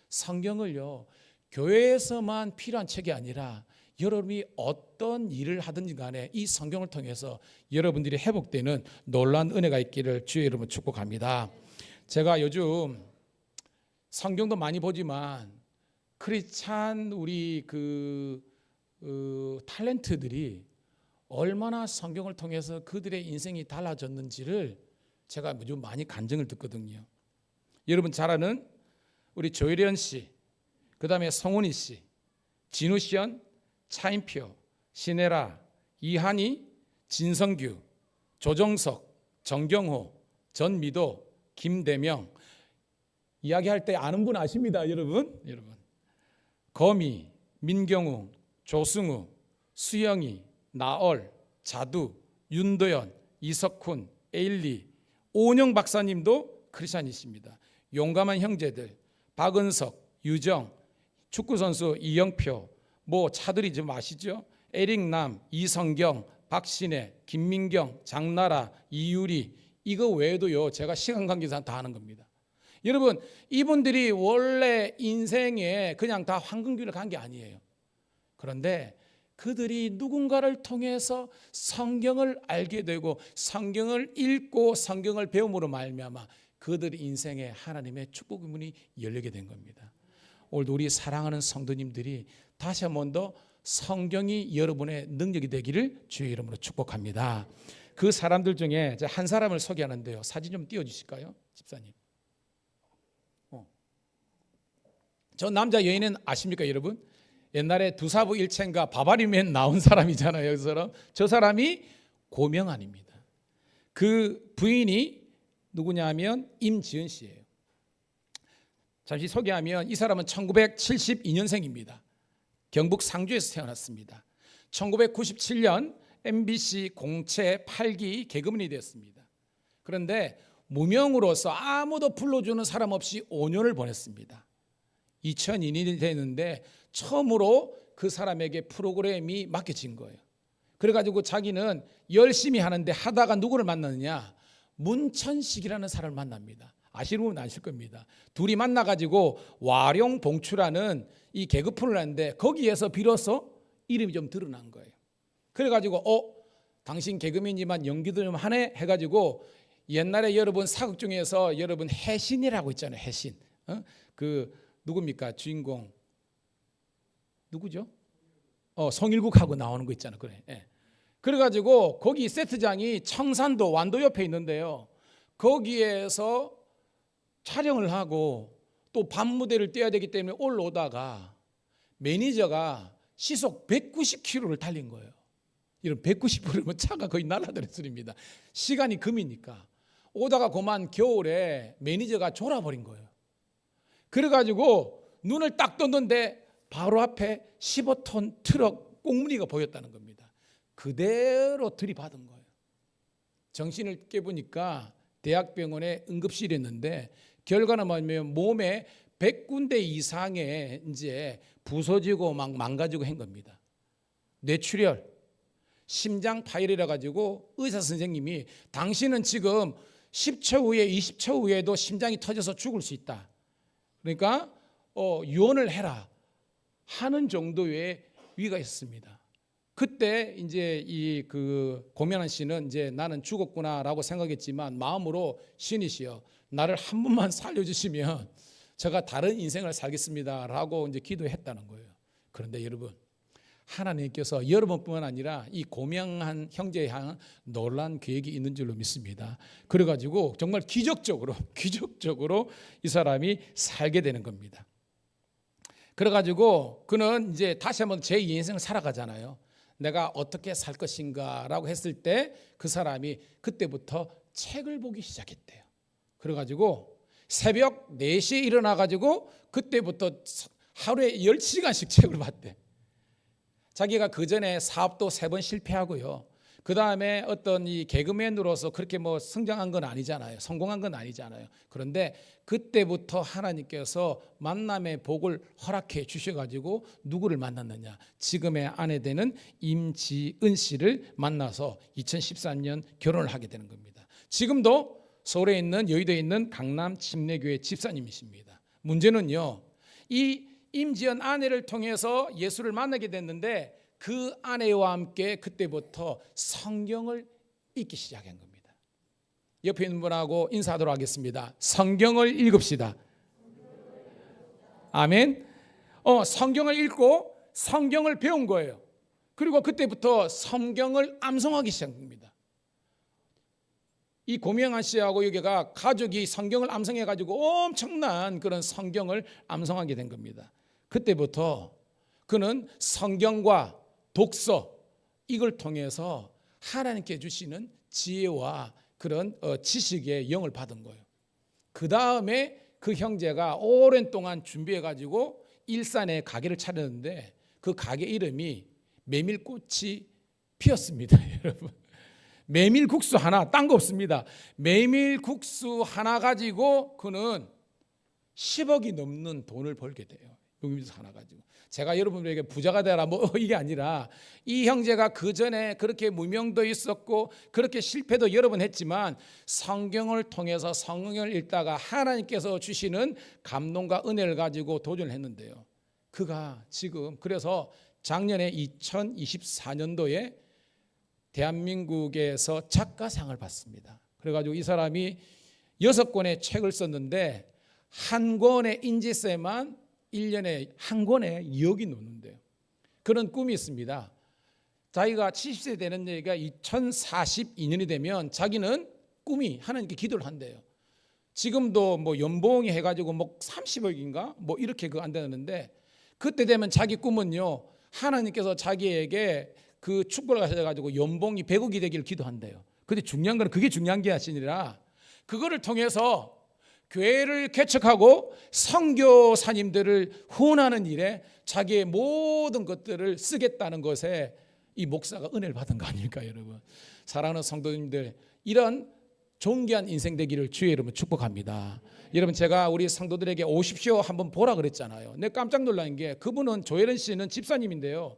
성경을요. 교회에서만 필요한 책이 아니라 여러분이 어떤 일을 하든지 간에 이 성경을 통해서 여러분들이 회복되는 놀라운 은혜가 있기를 주의 이름으로 축복합니다. 제가 요즘 성경도 많이 보지만 크리스찬 우리 탤런트들이 얼마나 성경을 통해서 그들의 인생이 달라졌는지를 제가 요즘 많이 간증을 듣거든요. 여러분 잘 아는 우리 조혜련 씨, 그 다음에 성훈이 씨, 진우 씨연, 차인표, 신혜라, 이한희, 진성규, 조정석, 정경호, 전미도, 김대명 이야기할 때 아는 분 아십니다, 여러분? 거미, 민경우, 조승우, 수영이, 나얼, 자두, 윤도현, 이석훈, 에일리, 오은영 박사님도 크리스찬이십니다. 용감한 형제들 박은석, 유정, 축구선수 이영표 뭐 차들이 좀 아시죠? 에릭남, 이성경, 박신혜, 김민경, 장나라, 이유리 이거 외에도요 제가 시간 관계상 다 하는 겁니다. 여러분 이분들이 원래 인생에 그냥 다 황금길을 간 게 아니에요. 그런데 그들이 누군가를 통해서 성경을 알게 되고 성경을 읽고 성경을 배움으로 말미암아 그들 인생에 하나님의 축복의 문이 열리게 된 겁니다. 오늘도 우리 사랑하는 성도님들이 다시 한 번 더 성경이 여러분의 능력이 되기를 주의 이름으로 축복합니다. 그 사람들 중에 한 사람을 소개하는데요. 사진 좀 띄워주실까요? 집사님. 저 남자 여인은 아십니까 여러분? 옛날에 두사부 일체인가 바바리맨 나온 사람이잖아요. 저 사람이 고명환입니다. 그 부인이 누구냐면 임지은 씨예요. 잠시 소개하면 이 사람은 1972년생입니다. 경북 상주에서 태어났습니다. 1997년 MBC 공채 8기 개그맨이 되었습니다. 그런데 무명으로서 아무도 불러주는 사람 없이 5년을 보냈습니다. 2002년이 됐는데 처음으로 그 사람에게 프로그램이 맡겨진 거예요. 그래가지고 자기는 열심히 하는데 하다가 누구를 만나느냐, 문천식이라는 사람을 만납니다. 아시는 분은 아실 겁니다. 둘이 만나가지고 와룡봉추라는 이 개그 프로를 하는데 거기에서 비로소 이름이 좀 드러난 거예요. 그래가지고 당신 개그맨이지만 연기도 좀 하네 해가지고 옛날에 여러분 사극 중에서 여러분 해신이라고 있잖아요. 해신. 그 누굽니까? 주인공 누구죠? 성일국하고 나오는 거 있잖아요. 그래. 예. 그래가지고 거기 세트장이 청산도 완도 옆에 있는데요. 거기에서 촬영을 하고 또 밤무대를 떼야 되기 때문에 올라오다가 매니저가 시속 190km를 달린 거예요. 이런 190km면 차가 거의 날아다닐 소리입니다. 시간이 금이니까. 오다가 그만 겨울에 매니저가 졸아버린 거예요. 그래가지고 눈을 딱 떴는데 바로 앞에 15톤 트럭 꽁무니가 보였다는 겁니다. 그대로 들이받은 거예요. 정신을 깨보니까 대학병원에 응급실에 있는데 결과는 뭐냐면 몸에 100군데 이상의 이제 부서지고 막 망가지고 한 겁니다. 뇌출혈, 심장 파열이라 가지고 의사 선생님이 당신은 지금 10초 후에 20초 후에도 심장이 터져서 죽을 수 있다. 그러니까 유언을 해라 하는 정도의 위가 있었습니다. 그때 이제 이 그 고명환 씨는 이제 나는 죽었구나라고 생각했지만 마음으로 신이시여 나를 한 번만 살려주시면 제가 다른 인생을 살겠습니다라고 이제 기도했다는 거예요. 그런데 여러분 하나님께서 여러분뿐만 아니라 이 고명환 형제에 향한 놀라운 계획이 있는 줄로 믿습니다. 그래가지고 정말 기적적으로 이 사람이 살게 되는 겁니다. 그래가지고 그는 이제 다시 한번 제 인생을 살아가잖아요. 내가 어떻게 살 것인가라고 했을 때 그 사람이 그때부터 책을 보기 시작했대요. 그래가지고 새벽 4시에 일어나가지고 그때부터 하루에 10시간씩 책을 봤대. 자기가 그 전에 사업도 3번 실패하고요. 그 다음에 어떤 이 개그맨으로서 그렇게 뭐 성장한 건 아니잖아요. 성공한 건 아니잖아요. 그런데 그때부터 하나님께서 만남의 복을 허락해 주셔가지고 누구를 만났느냐? 지금의 아내 되는 임지은 씨를 만나서 2013년 결혼을 하게 되는 겁니다. 지금도 서울에 있는 여의도에 있는 강남 침례교회 집사님이십니다. 문제는요, 이 임지연 아내를 통해서 예수를 만나게 됐는데 그 아내와 함께 그때부터 성경을 읽기 시작한 겁니다. 옆에 있는 분하고 인사하도록 하겠습니다. 성경을 읽읍시다. 아멘. 성경을 읽고 성경을 배운 거예요. 그리고 그때부터 성경을 암송하기 시작합니다. 이 고명환 씨하고 여기가 가족이 성경을 암송해가지고 엄청난 그런 성경을 암송하게 된 겁니다. 그때부터 그는 성경과 독서 이걸 통해서 하나님께 주시는 지혜와 그런 지식의 영을 받은 거예요. 그 다음에 그 형제가 오랜 동안 준비해가지고 일산에 가게를 차렸는데 그 가게 이름이 메밀꽃이 피었습니다. 여러분, 메밀국수 하나, 딴 거 없습니다. 메밀국수 하나 가지고 그는 10억이 넘는 돈을 벌게 돼요. 여기서 하나 가지고. 제가 여러분들에게 부자가 되라 뭐 이게 아니라 이 형제가 그 전에 그렇게 무명도 있었고 그렇게 실패도 여러 번 했지만 성경을 통해서 성경을 읽다가 하나님께서 주시는 감동과 은혜를 가지고 도전을 했는데요. 그가 지금 그래서 작년에 2024년도에 대한민국에서 작가상을 받습니다. 그래가지고 이 사람이 6권의 책을 썼는데 한 권의 인지세만 1년에 한 권에 2억이 넘는데요. 그런 꿈이 있습니다. 자기가 70세 되는 얘기가 2042년이 되면 자기는 꿈이 하나님께 기도를 한대요. 지금도 뭐 연봉이 해가지고 뭐 30억인가 뭐 이렇게 그 안 되는데 그때 되면 자기 꿈은요, 하나님께서 자기에게 그 축복을 가져가지고 연봉이 100억이 되기를 기도한대요. 근데 중요한 건 그게 중요한 게 아니라 그거를 통해서 교회를 개척하고 선교사님들을 후원하는 일에 자기의 모든 것들을 쓰겠다는 것에 이 목사가 은혜를 받은 거 아닐까요, 여러분? 사랑하는 성도님들, 이런 존귀한 인생 되기를 주의 이름으로 축복합니다. 여러분, 제가 우리 성도들에게 오십시오 한번 보라 그랬잖아요. 내가 깜짝 놀란 게, 그분은 조혜련 씨는 집사님인데요.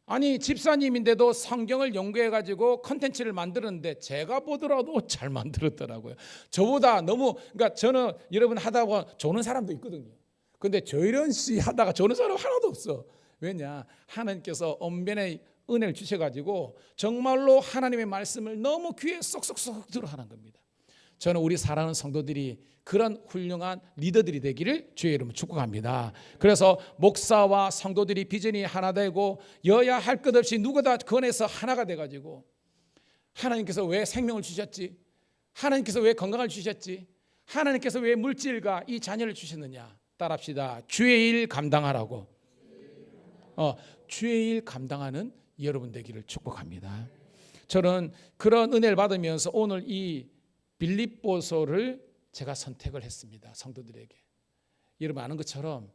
아니, 집사님인데도 성경을 연구해가지고 컨텐츠를 만들었는데 제가 보더라도 잘 만들었더라고요. 저보다 너무, 그러니까 저는 여러분 하다 보면 조는 사람도 있거든요. 근데 조혜련 씨 하다가 조는 사람 하나도 없어. 왜냐? 하나님께서 언변의 은혜를 주셔가지고 정말로 하나님의 말씀을 너무 귀에 쏙쏙쏙 들어하는 겁니다. 저는 우리 사랑하는 성도들이 그런 훌륭한 리더들이 되기를 주의 이름으로 축복합니다. 그래서 목사와 성도들이 비전이 하나 되고 여야 할 것 없이 누구 다 건해서 하나가 돼가지고, 하나님께서 왜 생명을 주셨지? 하나님께서 왜 건강을 주셨지? 하나님께서 왜 물질과 이 자녀를 주셨느냐? 따라합시다. 주의 일 감당하라고. 주의 일 감당하는 여러분 되기를 축복합니다. 저는 그런 은혜를 받으면서 오늘 이 빌립보서를 제가 선택을 했습니다. 성도들에게. 여러분 아는 것처럼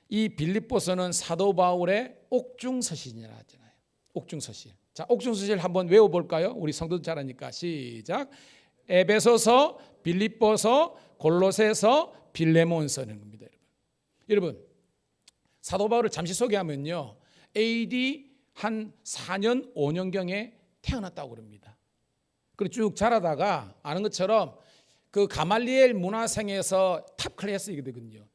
이 빌립보서는 사도 바울의 옥중서신이라 하잖아요. 옥중서신. 자, 옥중서신 한번 외워볼까요? 우리 성도들 잘하니까. 시작. 에베소서, 빌립보서, 골로새서, 빌레몬서는 겁니다. 여러분, 사도 바울을 잠시 소개하면요, AD 한 4년 5년경에 태어났다고 그럽니다. 그리고 쭉 자라다가 아는 것처럼 그 가말리엘 문화생에서 탑 클래스이거든요.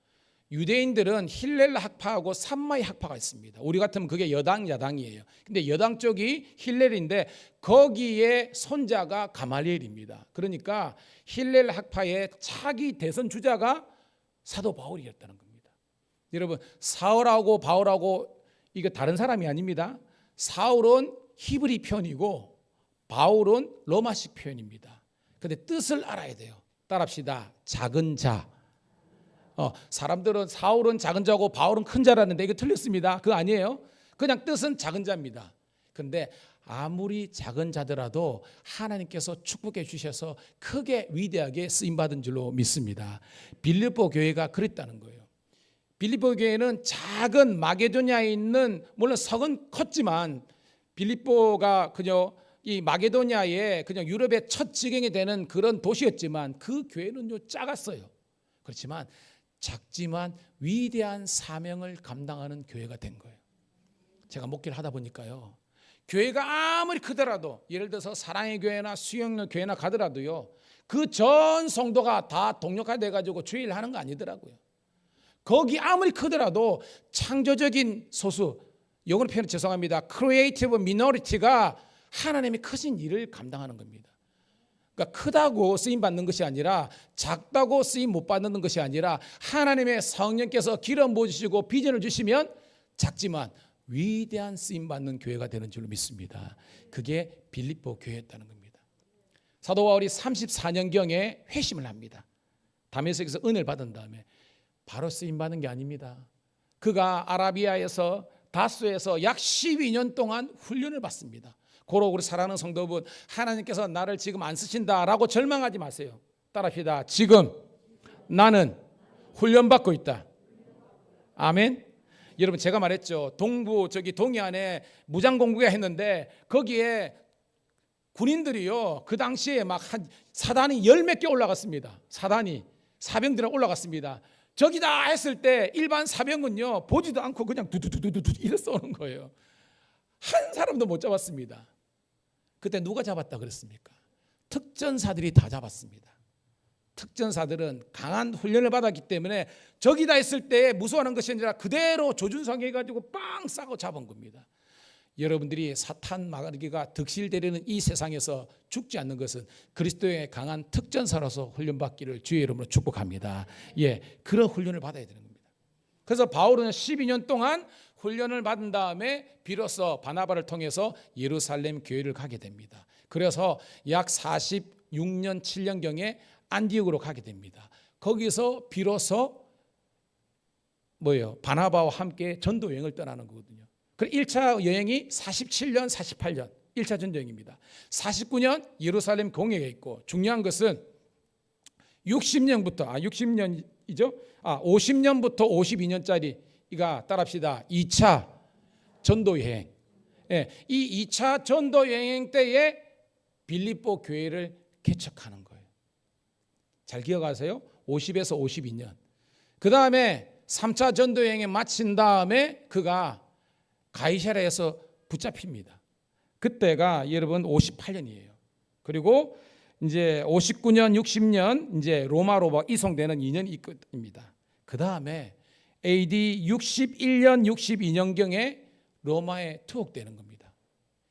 유대인들은 힐렐 학파하고 삼마이 학파가 있습니다. 우리 같으면 그게 여당 야당이에요. 근데 여당 쪽이 힐렐인데 거기에 손자가 가말리엘입니다. 그러니까 힐렐 학파의 차기 대선 주자가 사도 바울이었다는 겁니다. 여러분, 사울하고 바울하고 이거 다른 사람이 아닙니다. 사울은 히브리 표현이고 바울은 로마식 표현입니다. 근데 뜻을 알아야 돼요. 따라합시다. 작은 자. 사람들은 사울은 작은 자고 바울은 큰 자라는데 이거 틀렸습니다. 그거 아니에요. 그냥 뜻은 작은 자입니다. 근데 아무리 작은 자더라도 하나님께서 축복해 주셔서 크게 위대하게 쓰임받은 줄로 믿습니다. 빌립보 교회가 그랬다는 거예요. 빌립보 교회는 작은 마게도냐에 있는, 물론 성은 컸지만 빌립보가 그냥 이 마게도냐의 그냥 유럽의 첫 지경이 되는 그런 도시였지만 그 교회는요 작았어요. 그렇지만 작지만 위대한 사명을 감당하는 교회가 된 거예요. 제가 목회를 하다 보니까요, 교회가 아무리 크더라도, 예를 들어서 사랑의 교회나 수영역 교회나 가더라도요, 그 전 성도가 다 동력화돼 가지고 주일 하는 거 아니더라고요. 거기 아무리 크더라도 창조적인 소수, 영어로 표현 죄송합니다, 크리에이티브 미너리티가 하나님의 크신 일을 감당하는 겁니다. 그러니까 크다고 쓰임 받는 것이 아니라, 작다고 쓰임 못 받는 것이 아니라, 하나님의 성령께서 기름 부으시고 비전을 주시면 작지만 위대한 쓰임 받는 교회가 되는 줄로 믿습니다. 그게 빌립보 교회였다는 겁니다. 사도 바울이 34년경에 회심을 합니다. 다메섹에서 은혜를 받은 다음에 바로 쓰임 받는 게 아닙니다. 그가 아라비아에서 다스에서 약 12년 동안 훈련을 받습니다. 고로 우리 사랑하는 성도분, 하나님께서 나를 지금 안 쓰신다라고 절망하지 마세요. 따라합시다. 지금 나는 훈련받고 있다. 아멘. 여러분, 제가 말했죠. 동부 동해안에 무장공부가 했는데 거기에 군인들이요, 그 당시에 막 한 사단이 10몇 개 올라갔습니다. 사단이 사병들이 올라갔습니다. 저기다 했을 때 일반 사병은요 보지도 않고 그냥 두두두두두 이래 쏘는 거예요. 한 사람도 못 잡았습니다. 그때 누가 잡았다 그랬습니까? 특전사들이 다 잡았습니다. 특전사들은 강한 훈련을 받았기 때문에 저기다 했을 때 무서워하는 것이 아니라 그대로 조준성해가지고 빵 싸고 잡은 겁니다. 여러분들이 사탄 마귀가 득실되려는 이 세상에서 죽지 않는 것은 그리스도의 강한 특전사로서 훈련받기를 주의 이름으로 축복합니다. 그런 훈련을 받아야 되는 겁니다. 그래서 바울은 12년 동안 훈련을 받은 다음에 비로소 바나바를 통해서 예루살렘 교회를 가게 됩니다. 그래서 약 46년 7년경에 안디옥으로 가게 됩니다. 거기서 비로소 뭐예요? 바나바와 함께 전도 여행을 떠나는 거거든요. 그 1차 여행이 47년, 48년 1차 전도 여행입니다. 49년 예루살렘 공회가 있고, 중요한 것은 60년부터 50년부터 52년짜리가 따라합시다. 2차 전도 여행. 예, 이 2차 전도 여행 때에 빌립보 교회를 개척하는 거예요. 잘 기억하세요? 50에서 52년. 그 다음에 3차 전도 여행에 마친 다음에 그가 가이사랴에서 붙잡힙니다. 그때가 여러분 58년이에요. 그리고 이제 59년, 60년 이제 로마로 이송되는 2년이 있습니다. 그 다음에 AD 61년, 62년경에 로마에 투옥되는 겁니다.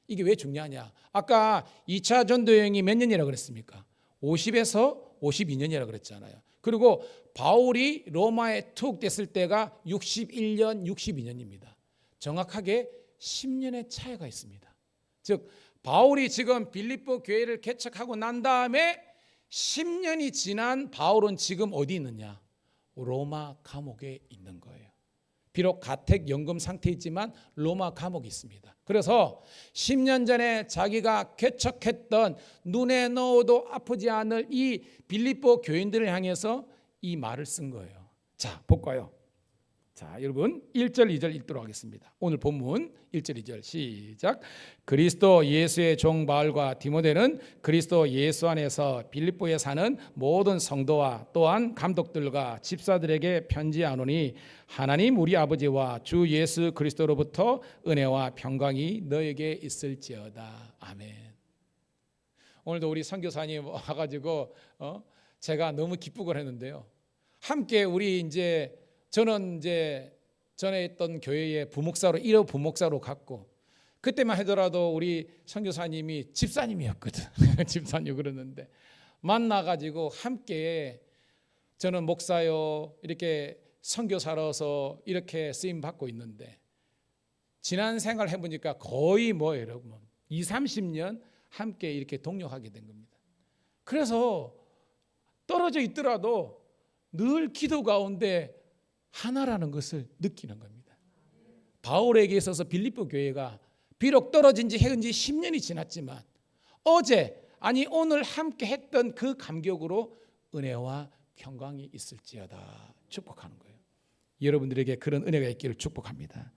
이게 왜 중요하냐? 아까 2차 전도 여행이 몇 년이라고 그랬습니까? 50에서 52년이라고 그랬잖아요. 그리고 바울이 로마에 투옥됐을 때가 61년, 62년입니다. 정확하게 10년의 차이가 있습니다. 즉 바울이 지금 빌립보 교회를 개척하고 난 다음에 10년이 지난 바울은 지금 어디 있느냐? 로마 감옥에 있는 거예요. 비록 가택 연금 상태이지만 로마 감옥이 있습니다. 그래서 10년 전에 자기가 개척했던 눈에 넣어도 아프지 않을 이 빌립보 교인들을 향해서 이 말을 쓴 거예요. 자, 볼까요? 자, 여러분 1절 2절 읽도록 하겠습니다. 오늘 본문 1절 2절 시작. 그리스도 예수의 종 바울과 디모데는 그리스도 예수 안에서 빌립보에 사는 모든 성도와 또한 감독들과 집사들에게 편지하노니 하나님 우리 아버지와 주 예수 그리스도로부터 은혜와 평강이 너에게 있을지어다. 아멘. 오늘도 우리 선교사님 와가지고 제가 너무 기쁘고 했는데요. 함께 우리 이제 저는 이제 전에 있던 교회의 부목사로 1호 부목사로 갔고, 그때만 하더라도 우리 선교사님이 집사님이었거든. 집사님 그러는데 만나가지고 함께 저는 목사요 이렇게 선교사로서 이렇게 쓰임 받고 있는데, 지난 생활 해보니까 거의 뭐 여러분 20-30년 함께 이렇게 동역하게 된 겁니다. 그래서 떨어져 있더라도 늘 기도 가운데 하나라는 것을 느끼는 겁니다. 바울에게 있어서 빌립보 교회가 비록 떨어진 지 해은 지 10년이 지났지만 오늘 함께 했던 그 감격으로 은혜와 평강이 있을지어다 축복하는 거예요. 여러분들에게 그런 은혜가 있기를 축복합니다.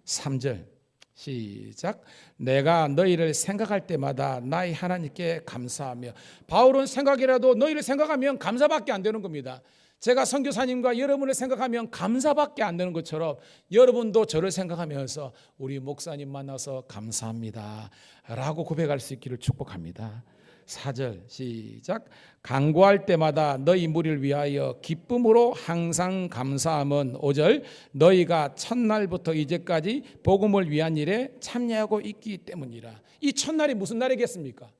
3절 시작. 내가 너희를 생각할 때마다 나의 하나님께 감사하며. 바울은 생각이라도 너희를 생각하면 감사밖에 안 되는 겁니다. 제가 선교사님과 여러분을 생각하면 감사밖에 안 되는 것처럼 여러분도 저를 생각하면서 우리 목사님 만나서 감사합니다 라고 고백할 수 있기를 축복합니다. 4절 시작. 간구할 때마다 너희 무리를 위하여 기쁨으로 항상 감사함은 5절 너희가 첫날부터 이제까지 복음을 위한 일에 참여하고 있기 때문이라. 이 첫날이 무슨 날이겠습니까?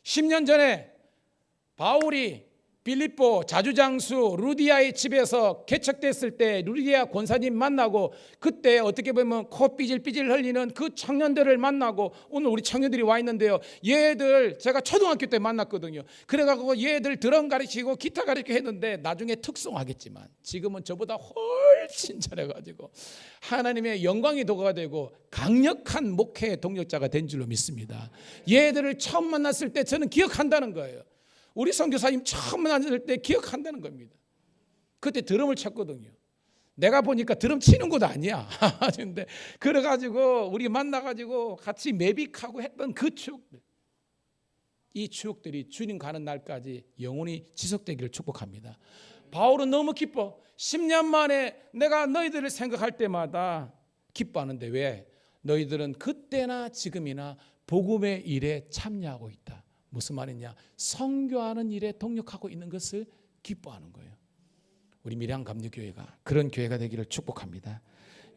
10년 전에 바울이 빌립보 자주장수 루디아의 집에서 개척됐을 때 루디아 권사님 만나고, 그때 어떻게 보면 코 삐질삐질 흘리는 그 청년들을 만나고, 오늘 우리 청년들이 와 있는데요, 얘들 제가 초등학교 때 만났거든요. 그래가지고 얘들 드럼 가르치고 기타 가르치고 했는데 나중에 특성하겠지만 지금은 저보다 훨씬 잘해가지고 하나님의 영광이 도가 되고 강력한 목회 동력자가 된 줄로 믿습니다. 얘들을 처음 만났을 때 저는 기억한다는 거예요. 우리 선교사님 처음 만났을 때 기억한다는 겁니다. 그때 드럼을 쳤거든요. 내가 보니까 드럼 치는 것도 아니야. 근데 그래가지고 우리 만나가지고 같이 매빅하고 했던 그 추억들, 이 추억들이 주님 가는 날까지 영원히 지속되기를 축복합니다. 바울은 너무 기뻐. 10년 만에 내가 너희들을 생각할 때마다 기뻐하는데 왜? 너희들은 그때나 지금이나 복음의 일에 참여하고 있다. 무슨 말이냐? 선교하는 일에 동력하고 있는 것을 기뻐하는 거예요. 우리 밀양 감리교회가 그런 교회가 되기를 축복합니다.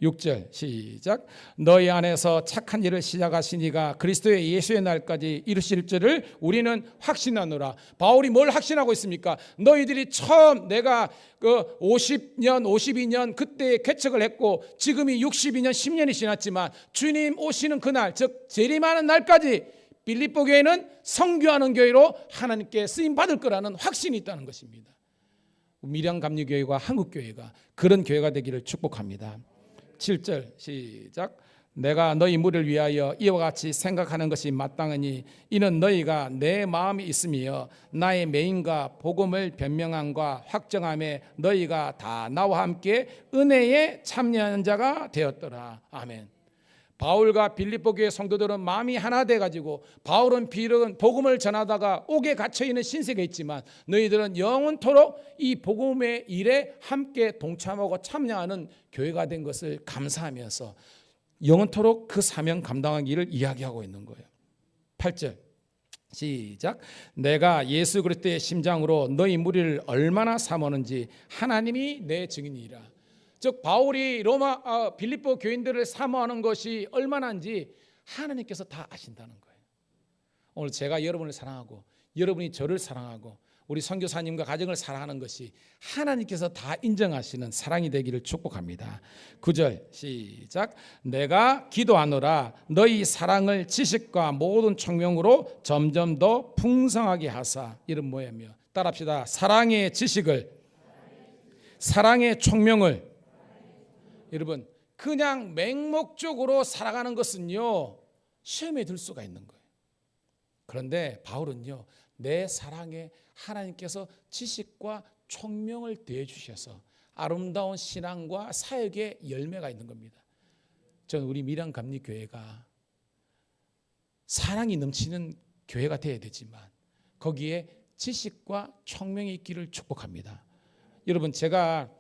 6절 시작. 너희 안에서 착한 일을 시작하시니가 그리스도의 예수의 날까지 이루실 줄을 우리는 확신하노라. 바울이 뭘 확신하고 있습니까? 너희들이 처음 내가 그 50년 52년 그때 개척을 했고 지금이 62년 10년이 지났지만 주님 오시는 그날, 즉 재림하는 날까지 빌립보 교회는 선교하는 교회로 하나님께 쓰임 받을 거라는 확신이 있다는 것입니다. 밀양감리교회와 한국교회가 그런 교회가 되기를 축복합니다. 7절 시작. 내가 너희 무리를 위하여 이와 같이 생각하는 것이 마땅하니 이는 너희가 내 마음이 있으며 나의 맹인과 복음을 변명함과 확정함에 너희가 다 나와 함께 은혜에 참여한 자가 되었더라. 아멘. 바울과 빌립보 교회 성도들은 마음이 하나 돼가지고 바울은 비록 복음을 전하다가 옥에 갇혀있는 신세가 있지만 너희들은 영원토록 이 복음의 일에 함께 동참하고 참여하는 교회가 된 것을 감사하면서 영원토록 그 사명 감당하기를 이야기하고 있는 거예요. 8절 시작. 내가 예수 그리스도의 심장으로 너희 무리를 얼마나 사모하는지 하나님이 내 증인이라. 즉 바울이 빌립보 교인들을 사모하는 것이 얼마나인지 하나님께서 다 아신다는 거예요. 오늘 제가 여러분을 사랑하고 여러분이 저를 사랑하고 우리 선교사님과 가정을 사랑하는 것이 하나님께서 다 인정하시는 사랑이 되기를 축복합니다. 9절 시작. 내가 기도하노라 너희 사랑을 지식과 모든 총명으로 점점 더 풍성하게 하사. 이런 뭐냐며 따라합시다. 사랑의 지식을, 사랑의 총명을. 여러분 그냥 맹목적으로 살아가는 것은요 시험에 들 수가 있는 거예요. 그런데 바울은요 내 사랑에 하나님께서 지식과 총명을 더해 주셔서 아름다운 신앙과 사역의 열매가 있는 겁니다. 저는 우리 밀양감리교회가 사랑이 넘치는 교회가 되어야 되지만 거기에 지식과 총명이 있기를 축복합니다. 여러분 제가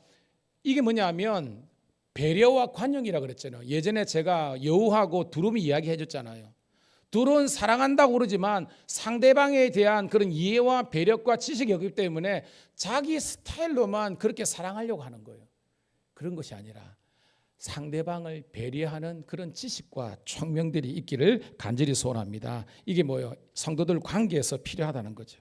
이게 뭐냐면 배려와 관용이라 그랬잖아요. 예전에 제가 여우하고 두루미 이야기해 줬잖아요. 둘은 사랑한다고 그러지만 상대방에 대한 그런 이해와 배려과 지식이 없기 때문에 자기 스타일로만 그렇게 사랑하려고 하는 거예요. 그런 것이 아니라 상대방을 배려하는 그런 지식과 총명들이 있기를 간절히 소원합니다. 이게 뭐예요? 성도들 관계에서 필요하다는 거죠.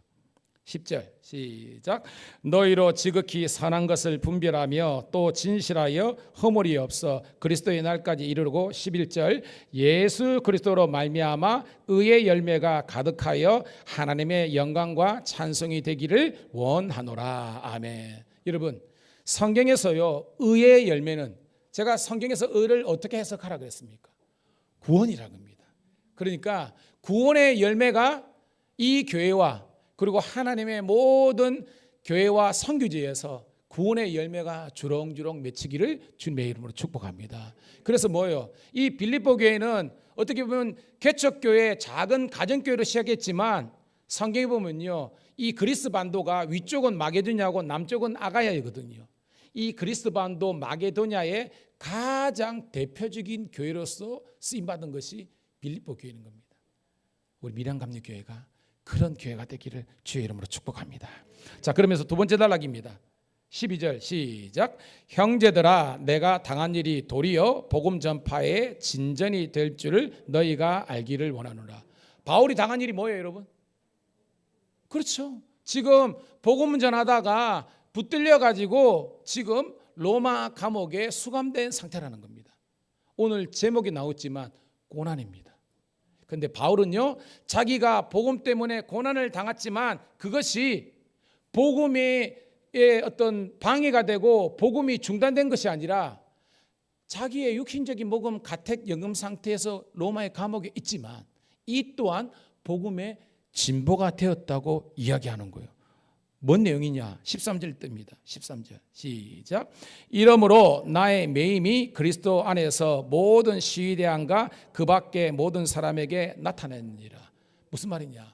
10절 시작. 너희로 지극히 선한 것을 분별하며 또 진실하여 허물이 없어 그리스도의 날까지 이르고 11절 예수 그리스도로 말미암아 의의 열매가 가득하여 하나님의 영광과 찬송이 되기를 원하노라. 아멘. 여러분 성경에서요 의의 열매는 제가 성경에서 의를 어떻게 해석하라 그랬습니까? 구원이라고 합니다. 그러니까 구원의 열매가 이 교회와 그리고 하나님의 모든 교회와 선교지에서 구원의 열매가 주렁주렁 맺히기를 주님의 이름으로 축복합니다. 그래서 뭐예요? 이 빌립보 교회는 어떻게 보면 개척교회 작은 가정교회로 시작했지만 성경에 보면요 이 그리스 반도가 위쪽은 마게도냐고 남쪽은 아가야이거든요. 이 그리스 반도 마게도냐의 가장 대표적인 교회로서 쓰임받은 것이 빌립보 교회인 겁니다. 우리 밀양감리교회가 그런 교회가 되기를 주의 이름으로 축복합니다. 자, 그러면서 두 번째 단락입니다. 12절 시작. 형제들아 내가 당한 일이 도리어 복음 전파의 진전이 될 줄을 너희가 알기를 원하노라. 바울이 당한 일이 뭐예요, 여러분? 그렇죠. 지금 복음 전하다가 붙들려 가지고 지금 로마 감옥에 수감된 상태라는 겁니다. 오늘 제목이 나왔지만 고난입니다. 그런데 바울은요 자기가 복음 때문에 고난을 당했지만 그것이 복음의 어떤 방해가 되고 복음이 중단된 것이 아니라 자기의 육신적인 복음 가택 연금 상태에서 로마의 감옥에 있지만 이 또한 복음의 진보가 되었다고 이야기하는 거예요. 뭔 내용이냐? 13절 뜹니다. 13절 시작. 이러므로 나의 매임이 그리스도 안에서 모든 시위대함과 그 밖의 모든 사람에게 나타났느니라. 무슨 말이냐?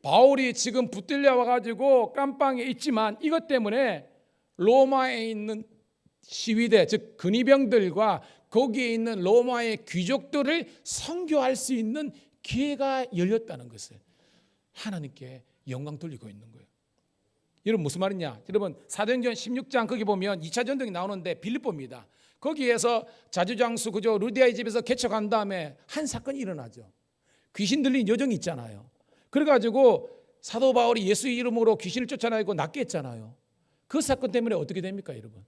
바울이 지금 붙들려 와가지고 깜빵에 있지만 이것 때문에 로마에 있는 시위대 즉 근위병들과 거기에 있는 로마의 귀족들을 선교할 수 있는 기회가 열렸다는 것을 하나님께 영광 돌리고 있는 거예요. 여러분 무슨 말이냐? 여러분 사도행전 16장 거기 보면 2차 전쟁이 나오는데 빌립보입니다. 거기에서 자주장수 그죠 루디아의 집에서 개척한 다음에 한 사건이 일어나죠. 귀신 들린 여정이 있잖아요. 그래가지고 사도 바울이 예수 이름으로 귀신을 쫓아내고 낫게 했잖아요. 그 사건 때문에 어떻게 됩니까, 여러분?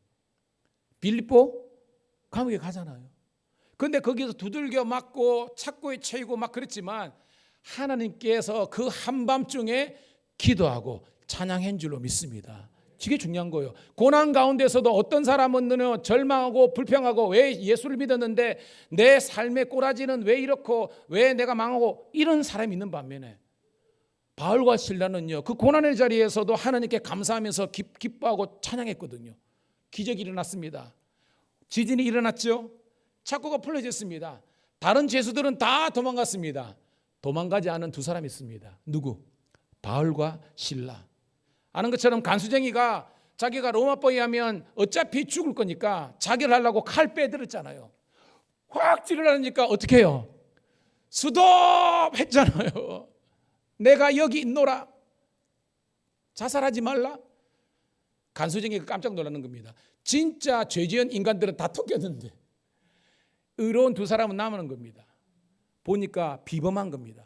빌립보 감옥에 가잖아요. 그런데 거기서 두들겨 맞고 착고에 처이고 막 그랬지만 하나님께서 그 한밤중에 기도하고 찬양한 줄로 믿습니다. 이게 중요한 거예요. 고난 가운데서도 어떤 사람은 절망하고 불평하고 왜 예수를 믿었는데 내 삶의 꼬라지는 왜 이렇고 왜 내가 망하고 이런 사람이 있는 반면에 바울과 실라는요, 그 고난의 자리에서도 하나님께 감사하면서 기뻐하고 찬양했거든요. 기적이 일어났습니다. 지진이 일어났죠. 착고가 풀어졌습니다. 다른 죄수들은 다 도망갔습니다. 도망가지 않은 두 사람이 있습니다. 누구? 바울과 실라. 아는 것처럼 간수쟁이가 자기가 로마법에 하면 어차피 죽을 거니까 자결 하려고 칼 빼들었잖아요. 확 찌르라니까 어떻게 해요? 스톱 했잖아요. 내가 여기 있노라. 자살하지 말라. 간수쟁이가 깜짝 놀라는 겁니다. 진짜 죄 지은 인간들은 다 쫓겼는데 의로운 두 사람은 남은 겁니다. 보니까 비범한 겁니다.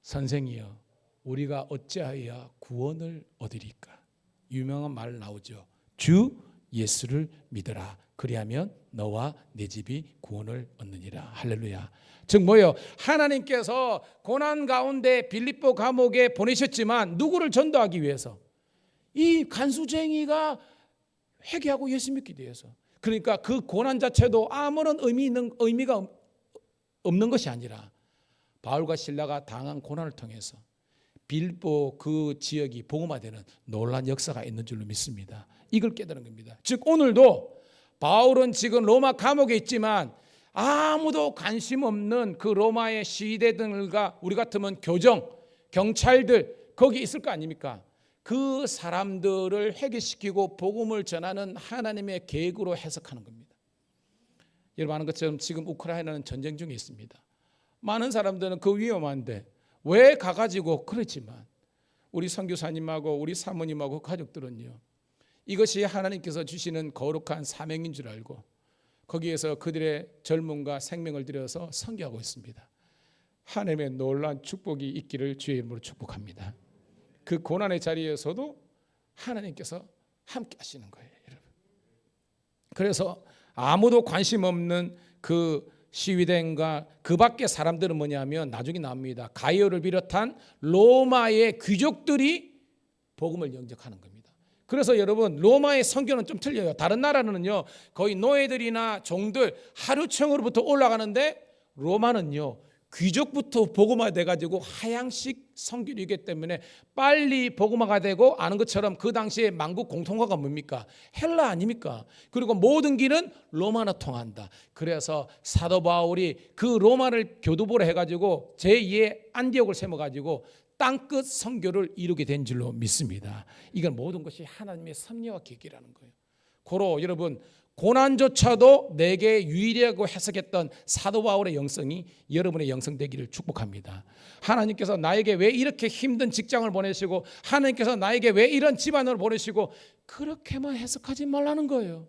선생이여, 우리가 어찌하여 구원을 얻으리까? 유명한 말 나오죠. 주 예수를 믿어라. 그리하면 너와 내 집이 구원을 얻느니라. 할렐루야. 즉 뭐예요? 하나님께서 고난 가운데 빌립보 감옥에 보내셨지만 누구를 전도하기 위해서? 이 간수쟁이가 회개하고 예수 믿기 위해서. 그러니까 그 고난 자체도 아무런 의미가 없는 것이 아니라 바울과 실라가 당한 고난을 통해서 빌립보 그 지역이 복음화되는 놀라운 역사가 있는 줄로 믿습니다. 이걸 깨달은 겁니다. 즉 오늘도 바울은 지금 로마 감옥에 있지만 아무도 관심 없는 그 로마의 시위대들과 우리 같으면 교정, 경찰들 거기 있을 거 아닙니까? 그 사람들을 회개시키고 복음을 전하는 하나님의 계획으로 해석하는 겁니다. 여러분 아는 것처럼 지금 우크라이나는 전쟁 중에 있습니다. 많은 사람들은 그 위험한데 왜 가가지고 그렇지만 우리 선교사님하고 우리 사모님하고 가족들은요, 이것이 하나님께서 주시는 거룩한 사명인 줄 알고 거기에서 그들의 젊음과 생명을 들여서 선교하고 있습니다. 하나님의 놀라운 축복이 있기를 주의 이름으로 축복합니다. 그 고난의 자리에서도 하나님께서 함께 하시는 거예요, 여러분. 그래서 아무도 관심 없는 그 시위대인가 그 밖에 사람들은 뭐냐면 나중에 나옵니다. 가이오를 비롯한 로마의 귀족들이 복음을 영접하는 겁니다. 그래서 여러분 로마의 선교는 좀 틀려요. 다른 나라는요 거의 노예들이나 종들 하루청으로부터 올라가는데 로마는요 귀족부터 복음화 돼가지고 하향식 선교이기 때문에 빨리 복음화가 되고 아는 것처럼 그 당시에 만국 공통어가 뭡니까? 헬라 아닙니까? 그리고 모든 길은 로마나 통한다. 그래서 사도 바울이 그 로마를 교두보로 해가지고 제2의 안디옥을 세워가지고 땅끝 선교를 이루게 된 줄로 믿습니다. 이건 모든 것이 하나님의 섭리와 계획이라는 거예요. 고로 여러분 고난조차도 내게 유일하고 해석했던 사도 바울의 영성이 여러분의 영성 되기를 축복합니다. 하나님께서 나에게 왜 이렇게 힘든 직장을 보내시고 하나님께서 나에게 왜 이런 집안을 보내시고 그렇게만 해석하지 말라는 거예요.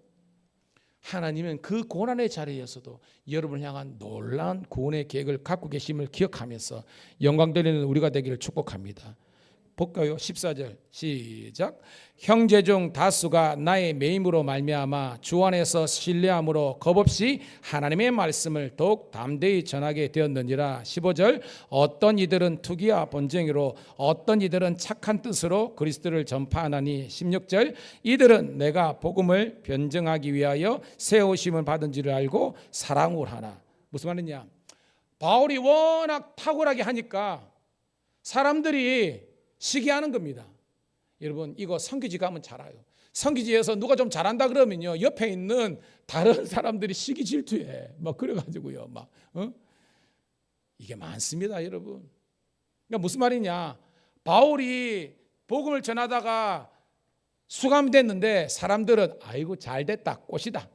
하나님은 그 고난의 자리에서도 여러분을 향한 놀라운 구원의 계획을 갖고 계심을 기억하면서 영광 돌리는 우리가 되기를 축복합니다. 볼까요? 14절 시작. 형제 중 다수가 나의 매임으로 말미암아 주 안에서 신뢰함으로 겁없이 하나님의 말씀을 더욱 담대히 전하게 되었느니라. 15절 어떤 이들은 투기와 번쟁이로 어떤 이들은 착한 뜻으로 그리스도를 전파하나니. 16절 이들은 내가 복음을 변증하기 위하여 세우심을 받은 줄을 알고 사랑을 하나. 무슨 말이냐? 바울이 워낙 탁월하게 하니까 사람들이 시기하는 겁니다. 여러분 이거 선교지 가면 잘 알아요. 선교지에서 누가 좀 잘한다 그러면요 옆에 있는 다른 사람들이 시기 질투해 막 그래가지고요 막 이게 많습니다, 여러분. 그러니까 무슨 말이냐? 바울이 복음을 전하다가 수감됐는데 사람들은 아이고 잘됐다 꽃이다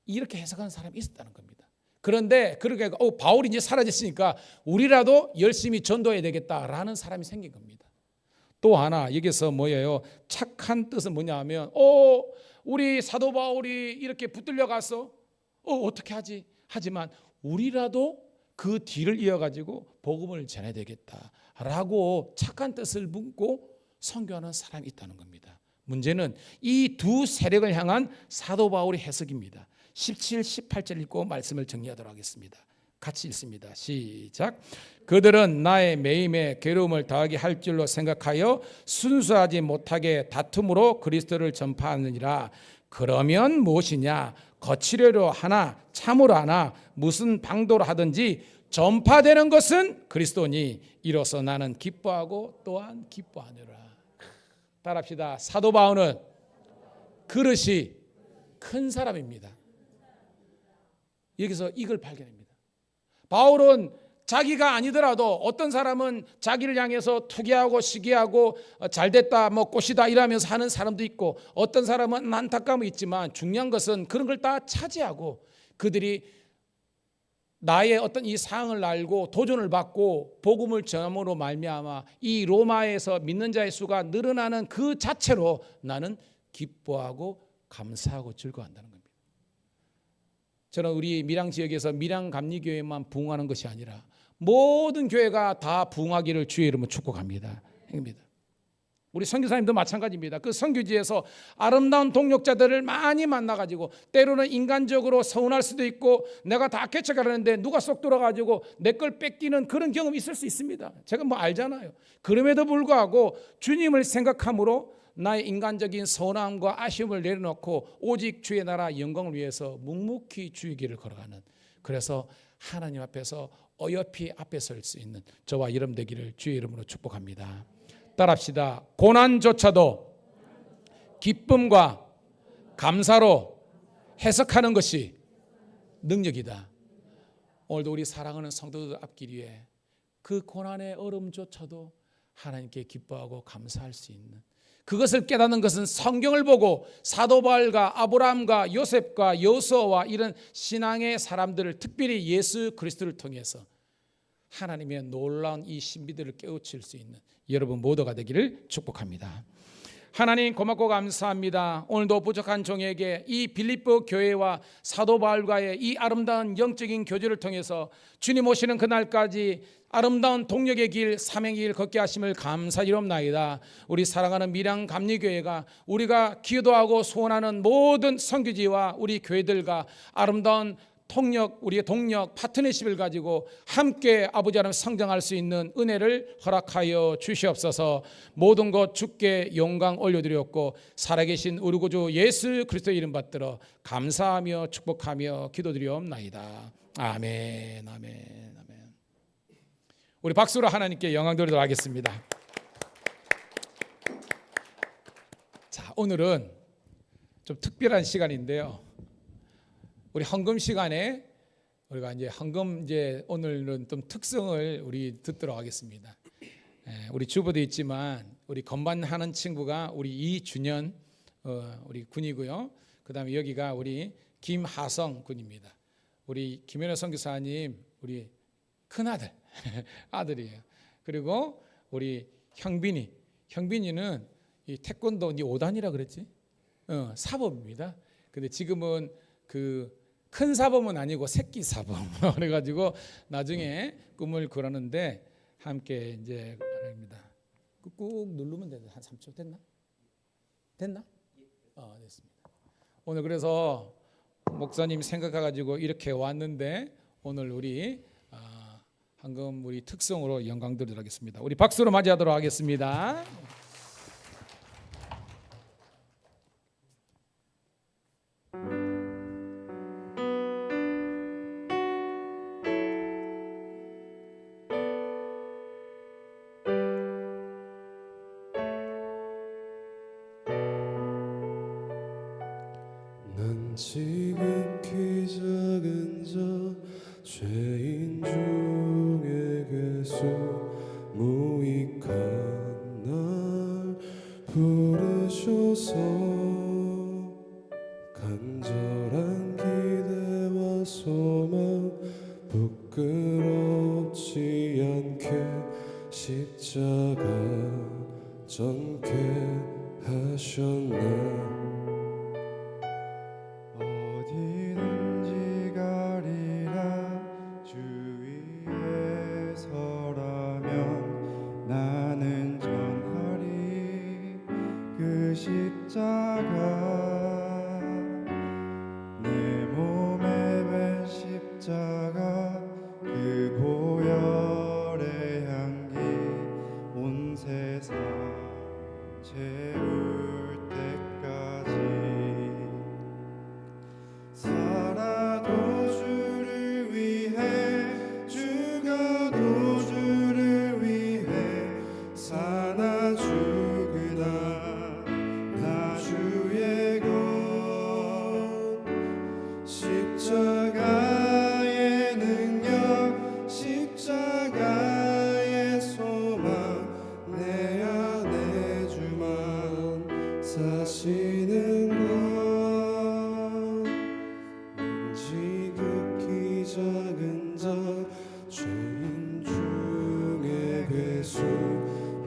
이렇게 해석하는 사람이 있었다는 겁니다. 그런데 그렇게 바울이 이제 사라졌으니까 우리라도 열심히 전도해야 되겠다라는 사람이 생긴 겁니다. 또 하나 여기서 뭐예요? 착한 뜻은 뭐냐 하면 우리 사도 바울이 이렇게 붙들려 갔어. 어떻게 하지? 하지만 우리라도 그 뒤를 이어가지고 복음을 전해야 되겠다라고 착한 뜻을 묻고 선교하는 사람이 있다는 겁니다. 문제는 이 두 세력을 향한 사도 바울의 해석입니다. 17, 18절 읽고 말씀을 정리하도록 하겠습니다. 같이 읽습니다. 시작. 그들은 나의 매임에 괴로움을 더하게 할 줄로 생각하여 순수하지 못하게 다툼으로 그리스도를 전파하느니라. 그러면 무엇이냐? 거칠으려 하나 참으로 하나 무슨 방도로 하든지 전파되는 것은 그리스도니 이로써 나는 기뻐하고 또한 기뻐하느라. 따라합시다. 사도 바울은 그릇이 큰 사람입니다. 여기서 이걸 발견합니다. 바울은 자기가 아니더라도 어떤 사람은 자기를 향해서 투기하고 시기하고 잘됐다 뭐 꽃이다 이러면서 하는 사람도 있고, 어떤 사람은 안타까움이 있지만 중요한 것은 그런 걸 다 차지하고 그들이 나의 어떤 이 상황을 알고 도전을 받고 복음을 전함으로 말미암아 이 로마에서 믿는 자의 수가 늘어나는 그 자체로 나는 기뻐하고 감사하고 즐거워한다는 겁니다. 저는 우리 밀양 지역에서 밀양 감리교회만 부흥하는 것이 아니라 모든 교회가 다 부흥하기를 주의 이름으로 축복합니다. 우리 선교사님도 마찬가지입니다. 그 선교지에서 아름다운 동역자들을 많이 만나가지고 때로는 인간적으로 서운할 수도 있고 내가 다 개척하려는데 누가 쏙 들어가지고 내 걸 뺏기는 그런 경험이 있을 수 있습니다. 제가 뭐 알잖아요. 그럼에도 불구하고 주님을 생각함으로 나의 인간적인 서운함과 아쉬움을 내려놓고 오직 주의 나라 영광을 위해서 묵묵히 주의 길을 걸어가는, 그래서 하나님 앞에서 어여피 앞에 설 수 있는 저와 여러분 되기를 주의 이름으로 축복합니다. 따라합시다. 고난조차도 기쁨과 감사로 해석하는 것이 능력이다. 오늘도 우리 사랑하는 성도들 앞길 위해 그 고난의 얼음조차도 하나님께 기뻐하고 감사할 수 있는, 그것을 깨닫는 것은 성경을 보고 사도 바울과 아브라함과 요셉과 여호수아와 이런 신앙의 사람들을, 특별히 예수 그리스도를 통해서 하나님의 놀라운 이 신비들을 깨우칠 수 있는 여러분 모두가 되기를 축복합니다. 하나님 고맙고 감사합니다. 오늘도 부족한 종에게 이 빌립보 교회와 사도 바울과의 이 아름다운 영적인 교제를 통해서 주님 오시는 그날까지 아름다운 동력의 길, 사명의 길 걷게 하심을 감사드리옵나이다. 우리 사랑하는 밀양 감리교회가 우리가 기도하고 소원하는 모든 선교지와 우리 교회들과 아름다운 통역, 우리의 동력, 파트너십을 가지고 함께 아버지 하나님 성장할 수 있는 은혜를 허락하여 주시옵소서. 모든 것 주께 영광 올려드렸고 살아계신 우리 구주 예수 그리스도 이름 받들어 감사하며 축복하며 기도드리옵나이다. 아멘, 아멘, 아멘. 우리 박수로 하나님께 영광 드리도록 하겠습니다. 자, 오늘은 좀 특별한 시간인데요. 우리 헌금 시간에 우리가 이제 헌금 오늘은 좀 특성을 우리 듣도록 하겠습니다. 우리 주부도 있지만 우리 건반하는 친구가 우리 이준현 우리 군이고요. 그다음에 여기가 우리 김하성 군입니다. 우리 김현우 선교사님 우리 큰 아들 아들이에요. 그리고 우리 형빈이는 이 태권도 니 5단이라 그랬지? 사범입니다. 근데 지금은 그 큰 사범은 아니고 새끼 사범 그래가지고 나중에 꿈을 꾸라는데 함께 이제 말입니다. 꾹 누르면 되는데 한 3초 됐나? 됐습니다. 오늘 그래서 목사님 생각해가지고 이렇게 왔는데 오늘 우리 황금 우리 특성으로 영광 드리도록 하겠습니다. 우리 박수로 맞이하도록 하겠습니다. 난 지극히 작은 자 죄인 중에게서 무익한 날 부르셔서 간절한 기대와 소망 부끄럽지 않게 십자가 전케 하셨네. 어디든지 가리라 주 위에 서라면 나는 전하리 그 십자가 내 몸에 밴 십자가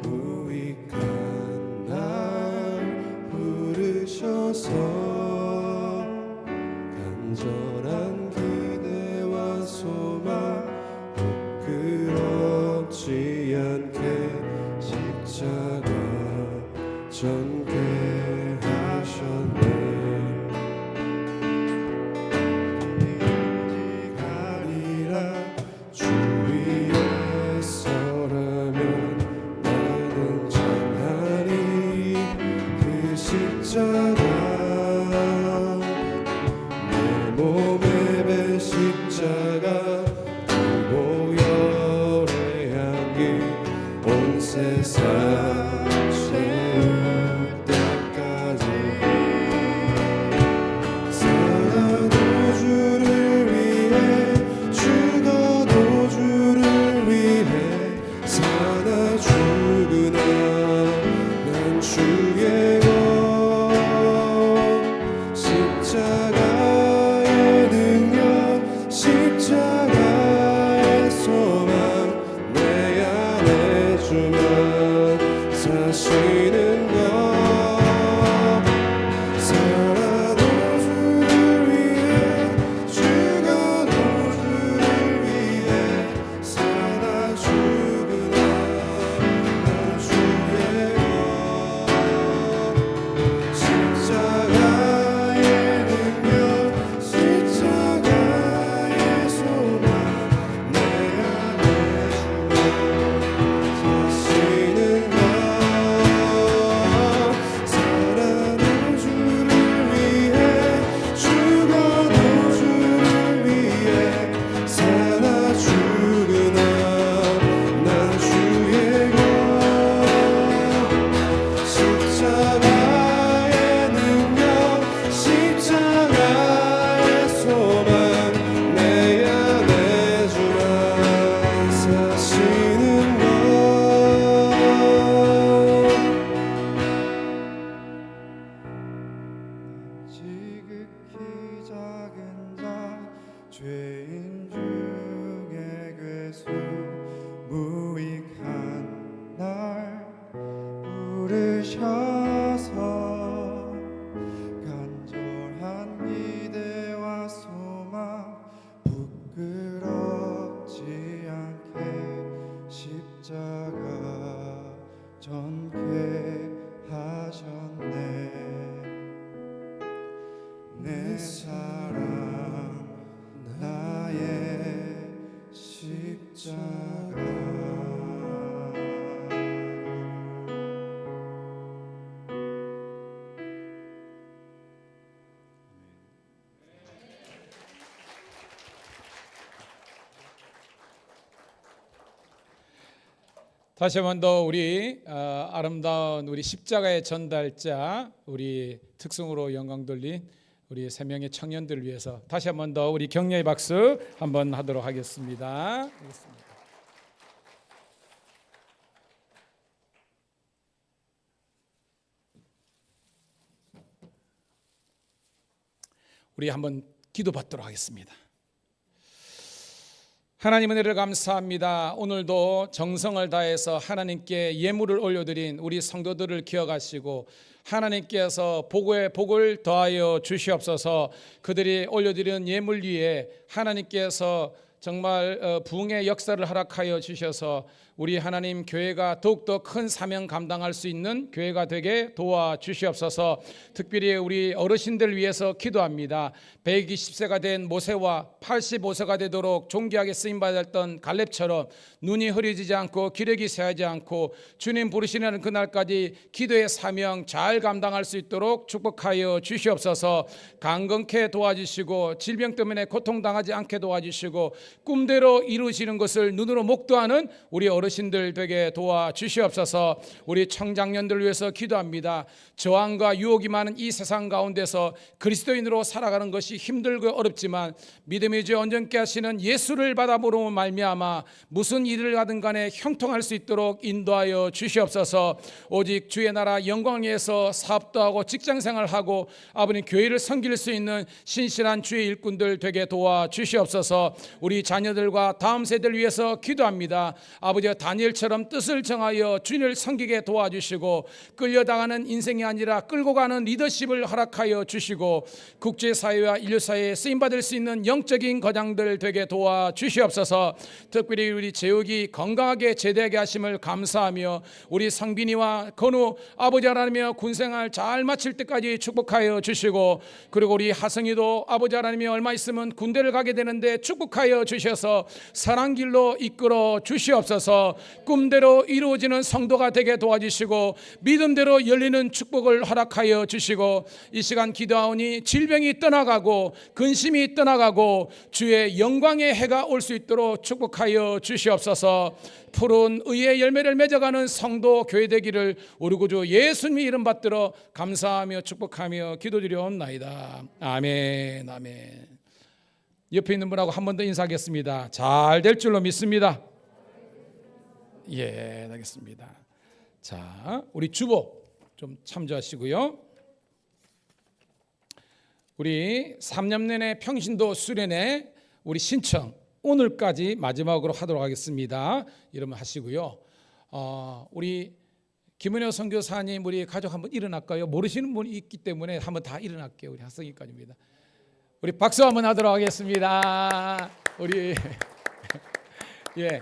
무익한 날 부르셔서 간절한 기대와 소망 부끄럽지 않게 십자가 전개하셨네. 가리라 주 위에 서라면 나는 전하리 그 십자가 내 몸에 밴 십자가 보혈의 향기 온 세상 채울 때까지 살아도 주를 위해 죽어도 주를 위해 사나 죽으나 난 주의 것 십자가의 능력 십자가의 소망 내 안에 주만 사시는 것 살아도 주를 위해 죽어도 주를 위해 사나 죽으나 난 주의 것 십자가의 능력 십자가의 소망 내 안에 주만 사시는 것 살아도 주를 위해 죽어도 주를 위해 사나 죽으나 난 주의 것 십자가의 능력 십자가의 소망 내 안에 주만 사시는 것 지극히 작은 자 죄인 중에 괴수 무익한 날 부르셔서 간절한 기대와 소망 부끄럽지 않게 십자가 전개하셨네. 내 사랑 나의 십자가 다시 한 번 더 우리 아름다운 우리 십자가의 전달자 우리 특성으로 영광 돌린 우리 세 명의 청년들을 위해서 다시 한 번 더 우리 격려의 박수 한번 하도록 하겠습니다. 우리 한번 기도받도록 하겠습니다. 하나님 은혜를 감사합니다. 오늘도 정성을 다해서 하나님께 예물을 올려드린 우리 성도들을 기억하시고 하나님께서 복에 복을 더하여 주시옵소서. 그들이 올려드리는 예물 위에 하나님께서 정말 부흥의 역사를 허락하여 주셔서 우리 하나님 교회가 더욱더 큰 사명 감당할 수 있는 교회가 되게 도와주시옵소서. 특별히 우리 어르신들 위해서 기도합니다. 120세가 된 모세와 85세가 되도록 존귀하게 쓰임받았던 갈렙처럼 눈이 흐려지지 않고 기력이 쇠하지 않고 주님 부르시는 그날까지 기도의 사명 잘 감당할 수 있도록 축복하여 주시옵소서. 강건케 도와주시고 질병 때문에 고통당하지 않게 도와주시고 꿈대로 이루시는 것을 눈으로 목도하는 우리 어르신들 되게 도와주시옵소서. 우리 청장년들 위해서 기도합니다. 저항과 유혹이 많은 이 세상 가운데서 그리스도인으로 살아가는 것이 힘들고 어렵지만 믿음의 주 온전케 하시는 예수를 받아보로 말미암아 무슨 일을 하든 간에 형통할 수 있도록 인도하여 주시옵소서. 오직 주의 나라 영광을 위해서 사업도 하고 직장생활하고 아버님 교회를 섬길 수 있는 신실한 주의 일꾼들 되게 도와주시옵소서. 우리 자녀들과 다음 세대를 위해서 기도합니다. 아버지와 오히려 다니엘처럼 뜻을 정하여 주님을 섬기게 도와주시고 끌려다가는 인생이 아니라 끌고 가는 리더십을 허락하여 주시고 국제사회와 인류사회에 쓰임받을 수 있는 영적인 거장들 되게 도와주시옵소서. 특별히 우리 제욱이 건강하게 제대하게 하심을 감사하며 우리 성빈이와 건우 아버지 하나님이여 군생활 잘 마칠 때까지 축복하여 주시고 그리고 우리 하성이도 아버지 하나님이 얼마 있으면 군대를 가게 되는데 축복하여 주셔서 사랑길로 이끌어 주시옵소서. 꿈대로 이루어지는 성도가 되게 도와주시고 믿음대로 열리는 축복을 허락하여 주시고 이 시간 기도하오니 질병이 떠나가고 근심이 떠나가고 주의 영광의 해가 올 수 있도록 축복하여 주시옵소서. 푸른 의의 열매를 맺어가는 성도 교회 되기를 우리 구주 예수님의 이름 받들어 감사하며 축복하며 기도드리옵나이다. 아멘. 아멘. 옆에 있는 분하고 한 번 더 인사하겠습니다. 잘 될 줄로 믿습니다. 예, 알겠습니다. 자, 우리 주보 좀 참조하시고요. 우리 3년 내내 평신도 수련회 우리 신청 오늘까지 마지막으로 하도록 하겠습니다. 여러분 하시고요. 우리 김은효 선교사님 우리 가족 한번 일어날까요? 모르시는 분이 있기 때문에 한번 다 일어날게요. 우리 학생이까지입니다. 우리 박수 한번 하도록 하겠습니다. 우리 예,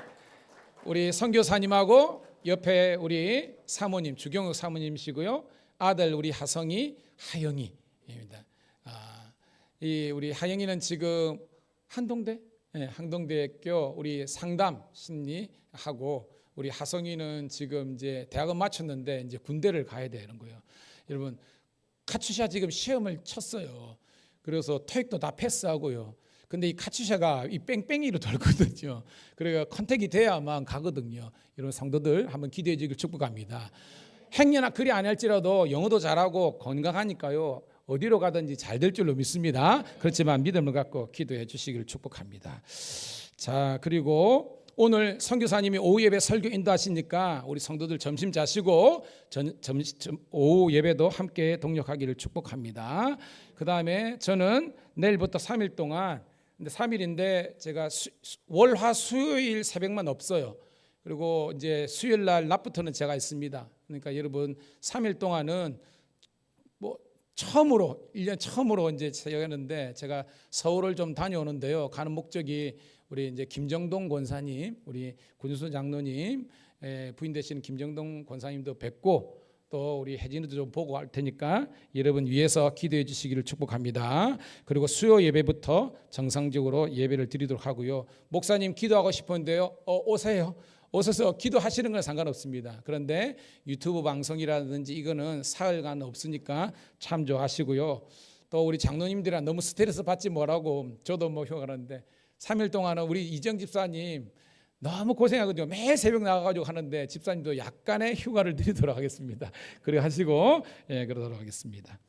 우리 선교사님하고 옆에 우리 사모님 주경욱 사모님이시고요. 아들 우리 하성이 하영이입니다. 이 우리 하영이는 지금 한동대 항동대학교 우리 상담 심리하고 우리 하성이는 지금 이제 대학은 마쳤는데 이제 군대를 가야 되는 거예요. 여러분 카츄샤 지금 시험을 쳤어요. 그래서 토익도 다 패스하고요. 근데 이 카츄샤가 이 뺑뺑이로 돌거든요. 그래서 컨택이 돼야만 가거든요. 여러분 성도들 한번 기대해 주길 축복합니다. 행여나 그리 안 할지라도 영어도 잘하고 건강하니까요. 어디로 가든지 잘 될 줄로 믿습니다. 그렇지만 믿음을 갖고 기도해 주시기를 축복합니다. 자, 그리고 오늘 선교사님이 오후 예배 설교 인도하시니까 우리 성도들 점심 자시고 오후 예배도 함께 동력하기를 축복합니다. 그 다음에 저는 내일부터 3일 동안 근데 3일인데 제가 월화 수요일 새벽만 없어요. 그리고 이제 수요일 날 낮부터는 제가 있습니다. 그러니까 여러분 3일 동안은 뭐 처음으로 1년 처음으로 이제 여행하는데 제가 서울을 좀 다녀오는데요. 가는 목적이 우리 이제 김정동 권사님, 우리 군수 장로님 부인 되시는 김정동 권사님도 뵙고 또 우리 혜진이도 좀 보고 할 테니까 여러분 위해서 기도해 주시기를 축복합니다. 그리고 수요 예배부터 정상적으로 예배를 드리도록 하고요. 목사님 기도하고 싶은데요. 오세요. 오셔서 기도하시는 건 상관없습니다. 그런데 유튜브 방송이라든지 이거는 사흘간 없으니까 참조하시고요. 또 우리 장로님들이랑 너무 스트레스 받지 뭐라고 저도 뭐 휴가하는데 3일 동안은 우리 이정 집사님 너무 고생하거든요. 매일 새벽 나가가지고 하는데 집사님도 약간의 휴가를 드리도록 하겠습니다. 그래 하시고 그러도록 하겠습니다.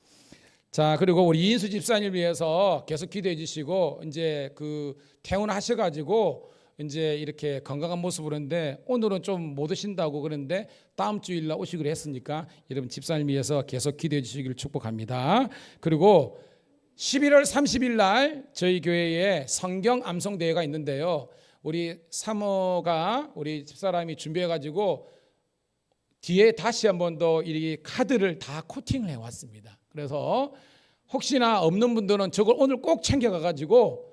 자, 그리고 우리 이인수 집사님을 위해서 계속 기도해 주시고 이제 그 퇴원하셔가지고 이제 이렇게 건강한 모습으로 했는데 오늘은 좀 못 오신다고 그러는데 다음 주일날 오시기로 했으니까 여러분 집사님 위해서 계속 기도해 주시기를 축복합니다. 그리고 11월 30일 날 저희 교회에 성경 암송 대회가 있는데요. 우리 사모가 우리 집사람이 준비해 가지고 뒤에 다시 한 번 더 이 카드를 다 코팅을 해 왔습니다. 그래서 혹시나 없는 분들은 저걸 오늘 꼭 챙겨 가 가지고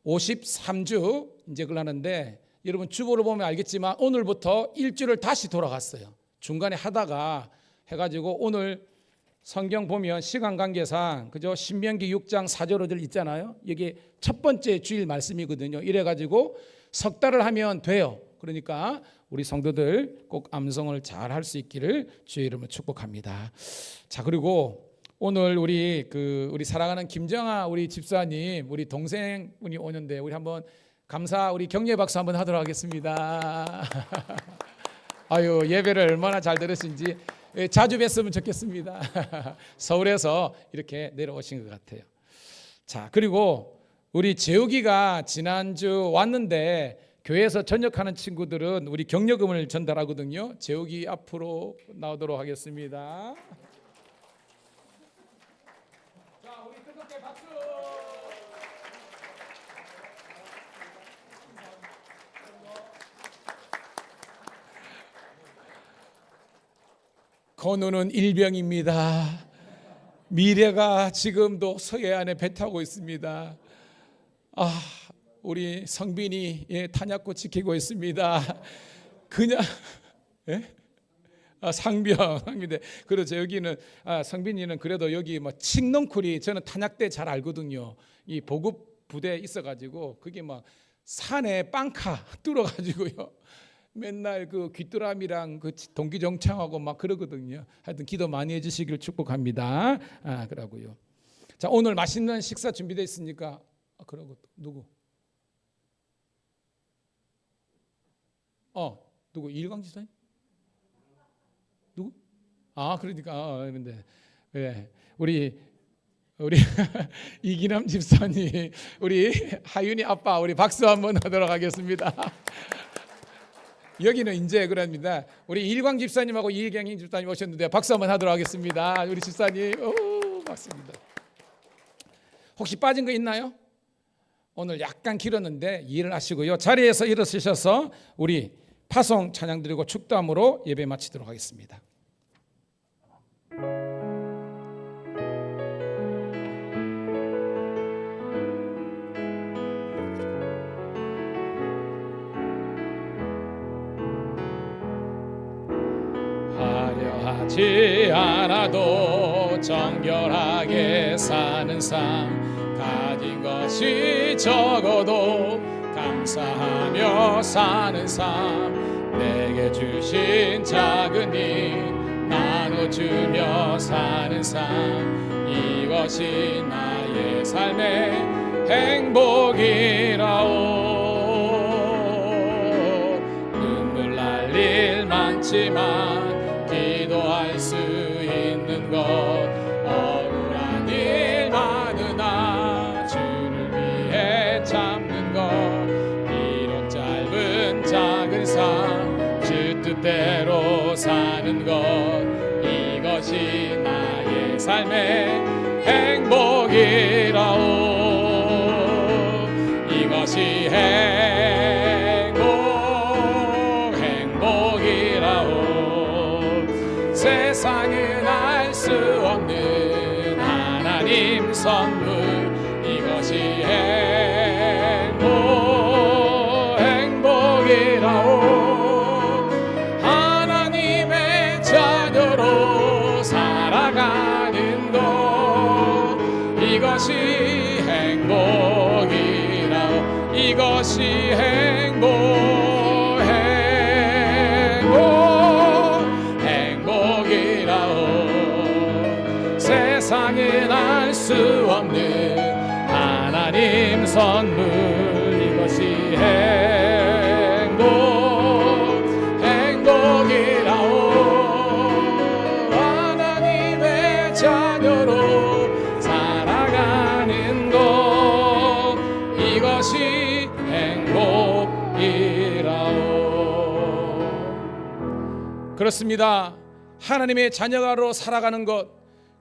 53주 이제 그걸 하는데 여러분 주보를 보면 알겠지만 오늘부터 일주를 다시 돌아갔어요. 중간에 하다가 해가지고 오늘 성경 보면 시간 관계상 그죠? 신명기 6장 4절을 있잖아요. 이게 첫 번째 주일 말씀이거든요. 이래가지고 석 달을 하면 돼요. 그러니까 우리 성도들 꼭 암송을 잘 할 수 있기를 주의 이름으로 축복합니다. 자, 그리고 오늘 우리 사랑하는 김정아 우리 집사님 우리 동생분이 오는데 우리 한번 감사 우리 격려 박수 한번 하도록 하겠습니다. 아유 예배를 얼마나 잘 들으신지 자주 뵀으면 좋겠습니다. 서울에서 이렇게 내려오신 것 같아요. 자, 그리고 우리 재욱이가 지난주 왔는데 교회에서 전역하는 친구들은 우리 격려금을 전달하거든요. 재욱이 앞으로 나오도록 하겠습니다. 자, 우리 뜨겁게 박수. 건우는 일병입니다. 미래가 지금도 서해안에 배 타고 있습니다. 우리 성빈이 탄약고 지키고 있습니다. 그냥 상병인데 그렇죠. 여기는 성빈이는 그래도 여기 뭐 칡넝쿨이 저는 탄약대 잘 알거든요. 이 보급 부대 있어가지고 그게 막 산에 빵카 뚫어가지고요. 맨날 그 귀뚜라미랑 그 동기정창하고 막 그러거든요. 하여튼 기도 많이 해주시길 축복합니다. 그러고요. 자, 오늘 맛있는 식사 준비되어 있으니까 그러고 누구? 누구? 이일광 집사님? 누구? 그러니까 그런데 우리 이기남 집사님, 우리 하윤이 아빠, 우리 박수 한번 하도록 하겠습니다. 여기는 이제 그럽니다. 우리 일광 집사님하고 이일경 집사님 오셨는데 박수 한번 하도록 하겠습니다. 우리 집사님, 박수입니다. 혹시 빠진 거 있나요? 오늘 약간 길었는데 이해를 하시고요. 자리에서 일어서셔서 우리 파송 찬양 드리고 축도함으로 예배 마치도록 하겠습니다. 화려하지 않아도 정결하게 사는 삶, 가진 것이 적어도 감사하며 사는 삶, 내게 주신 작은 일 나눠주며 사는 삶, 이것이 나의 삶의 행복이라오. 눈물 날 일 많지만 기도할 수 있는 것, 억울한 일 많으나 주를 위해 참는 것, 비록 짧은 작은 삶 주 뜻대로 사는 것, 이것이 나의 삶의 행복이라오. 이것이 행복이라오. 세상은 알 수 없는 하나님 선물, 이것이 행복이라오. 하나님의 자녀로 살아가는 것, 이것이 행복이라오. 이것이 행복이라오. 세상은 알 수 없는 하나님 선물, 이것이 행복이라오. 하나님의 자녀로 살아가는 것, 이것이 행복이라오. 그렇습니다. 하나님의 자녀로 살아가는 것,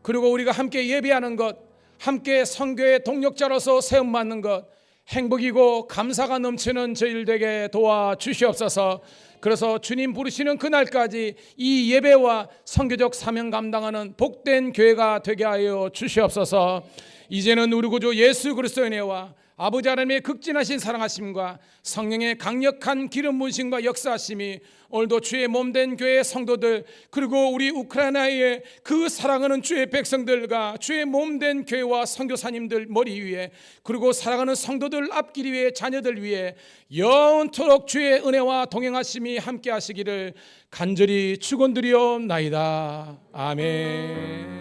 그리고 우리가 함께 예배하는 것, 함께 선교의 동력자로서 세움받는 것, 행복이고 감사가 넘치는 저희들 되게 도와주시옵소서. 그래서 주님 부르시는 그날까지 이 예배와 선교적 사명 감당하는 복된 교회가 되게 하여 주시옵소서. 이제는 우리 구주 예수 그리스도의 은혜와 아버지 하나님의 극진하신 사랑하심과 성령의 강력한 기름 부으심과 역사하심이 오늘도 주의 몸된 교회 성도들, 그리고 우리 우크라이나의 그 사랑하는 주의 백성들과 주의 몸된 교회와 선교사님들 머리 위에, 그리고 사랑하는 성도들 앞길 위에 자녀들 위에 영원토록 주의 은혜와 동행하심이 함께 하시기를 간절히 축원드리옵나이다. 아멘.